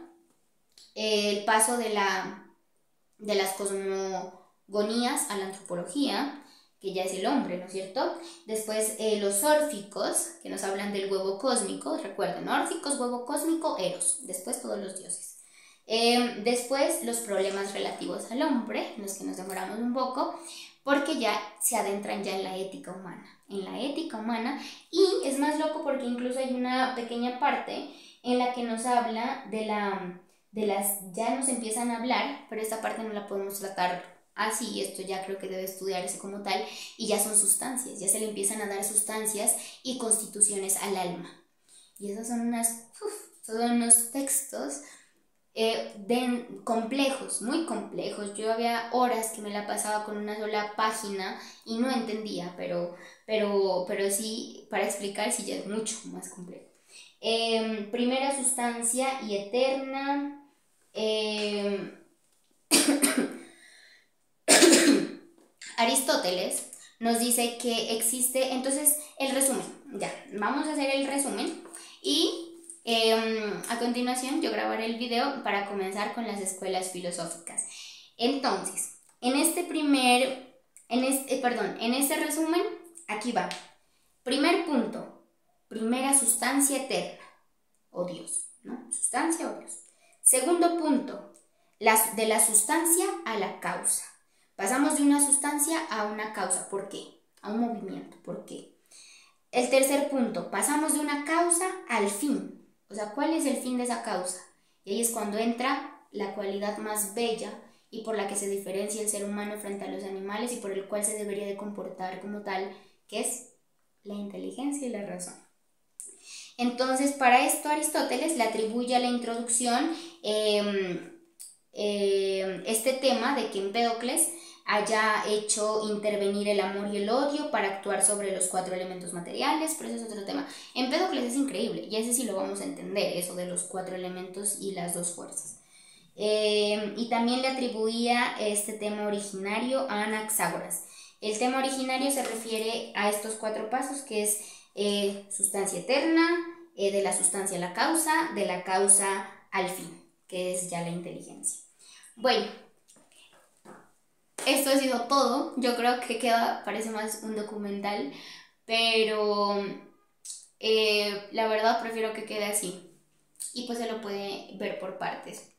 el paso de las cosmogonías a la antropología, que ya es el hombre, ¿no es cierto? Después los órficos, que nos hablan del huevo cósmico, recuerden, órficos, huevo cósmico, Eros, después todos los dioses. Después los problemas relativos al hombre, en los que nos demoramos un poco, porque ya se adentran ya en la ética humana, y es más loco porque incluso hay una pequeña parte en la que nos habla ya nos empiezan a hablar, pero esta parte no la podemos tratar así, esto ya creo que debe estudiarse como tal, y ya son sustancias, ya se le empiezan a dar sustancias y constituciones al alma. Y esos son unos textos complejos, muy complejos. Yo había horas que me la pasaba con una sola página y no entendía, pero sí, para explicar sí ya es mucho más complejo. Primera sustancia y eterna. Aristóteles nos dice que existe, entonces el resumen, ya, vamos a hacer el resumen y a continuación yo grabaré el video para comenzar con las escuelas filosóficas. Entonces, en este resumen, aquí va. Primer punto, primera sustancia eterna, o Dios, ¿no? Sustancia o Dios. Segundo punto, de la sustancia a la causa. Pasamos de una sustancia a una causa. ¿Por qué? A un movimiento. ¿Por qué? El tercer punto, pasamos de una causa al fin. O sea, ¿cuál es el fin de esa causa? Y ahí es cuando entra la cualidad más bella y por la que se diferencia el ser humano frente a los animales y por el cual se debería de comportar como tal, que es la inteligencia y la razón. Entonces, para esto Aristóteles le atribuye a la introducción este tema de que Empédocles haya hecho intervenir el amor y el odio para actuar sobre los 4 elementos materiales, pero eso es otro tema. Empédocles es increíble y ese sí lo vamos a entender, eso de los 4 elementos y las 2 fuerzas. Y también le atribuía este tema originario a Anaxágoras. El tema originario se refiere a estos 4 pasos, que es sustancia eterna, de la sustancia a la causa, de la causa al fin, que es ya la inteligencia. Bueno, esto ha sido todo. Yo creo que parece más un documental, pero la verdad prefiero que quede así. Y pues se lo puede ver por partes.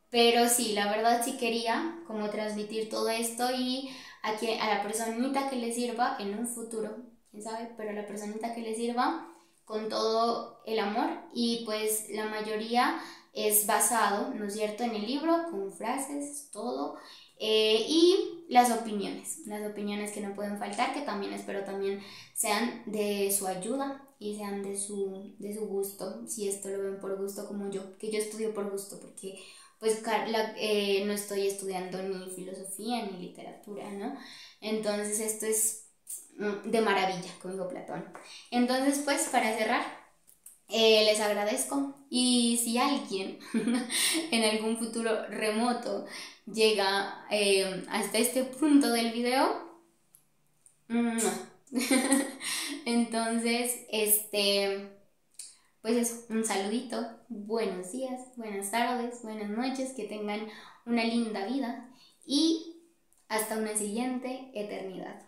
Pero sí, la verdad sí quería como transmitir todo esto y a la personita que le sirva en un futuro, quién sabe, pero a la personita que le sirva con todo el amor, y pues la mayoría es basado, ¿no es cierto?, en el libro, con frases, todo, y las opiniones que no pueden faltar, que también espero también sean de su ayuda y sean de su gusto, si esto lo ven por gusto como yo, que yo estudio por gusto, porque pues no estoy estudiando ni filosofía ni literatura, ¿no? Entonces esto es de maravilla, como dijo Platón. Entonces, pues, para cerrar, les agradezco, y si alguien en algún futuro remoto llega hasta este punto del video, entonces, pues eso, un saludito, buenos días, buenas tardes, buenas noches, que tengan una linda vida y hasta una siguiente eternidad.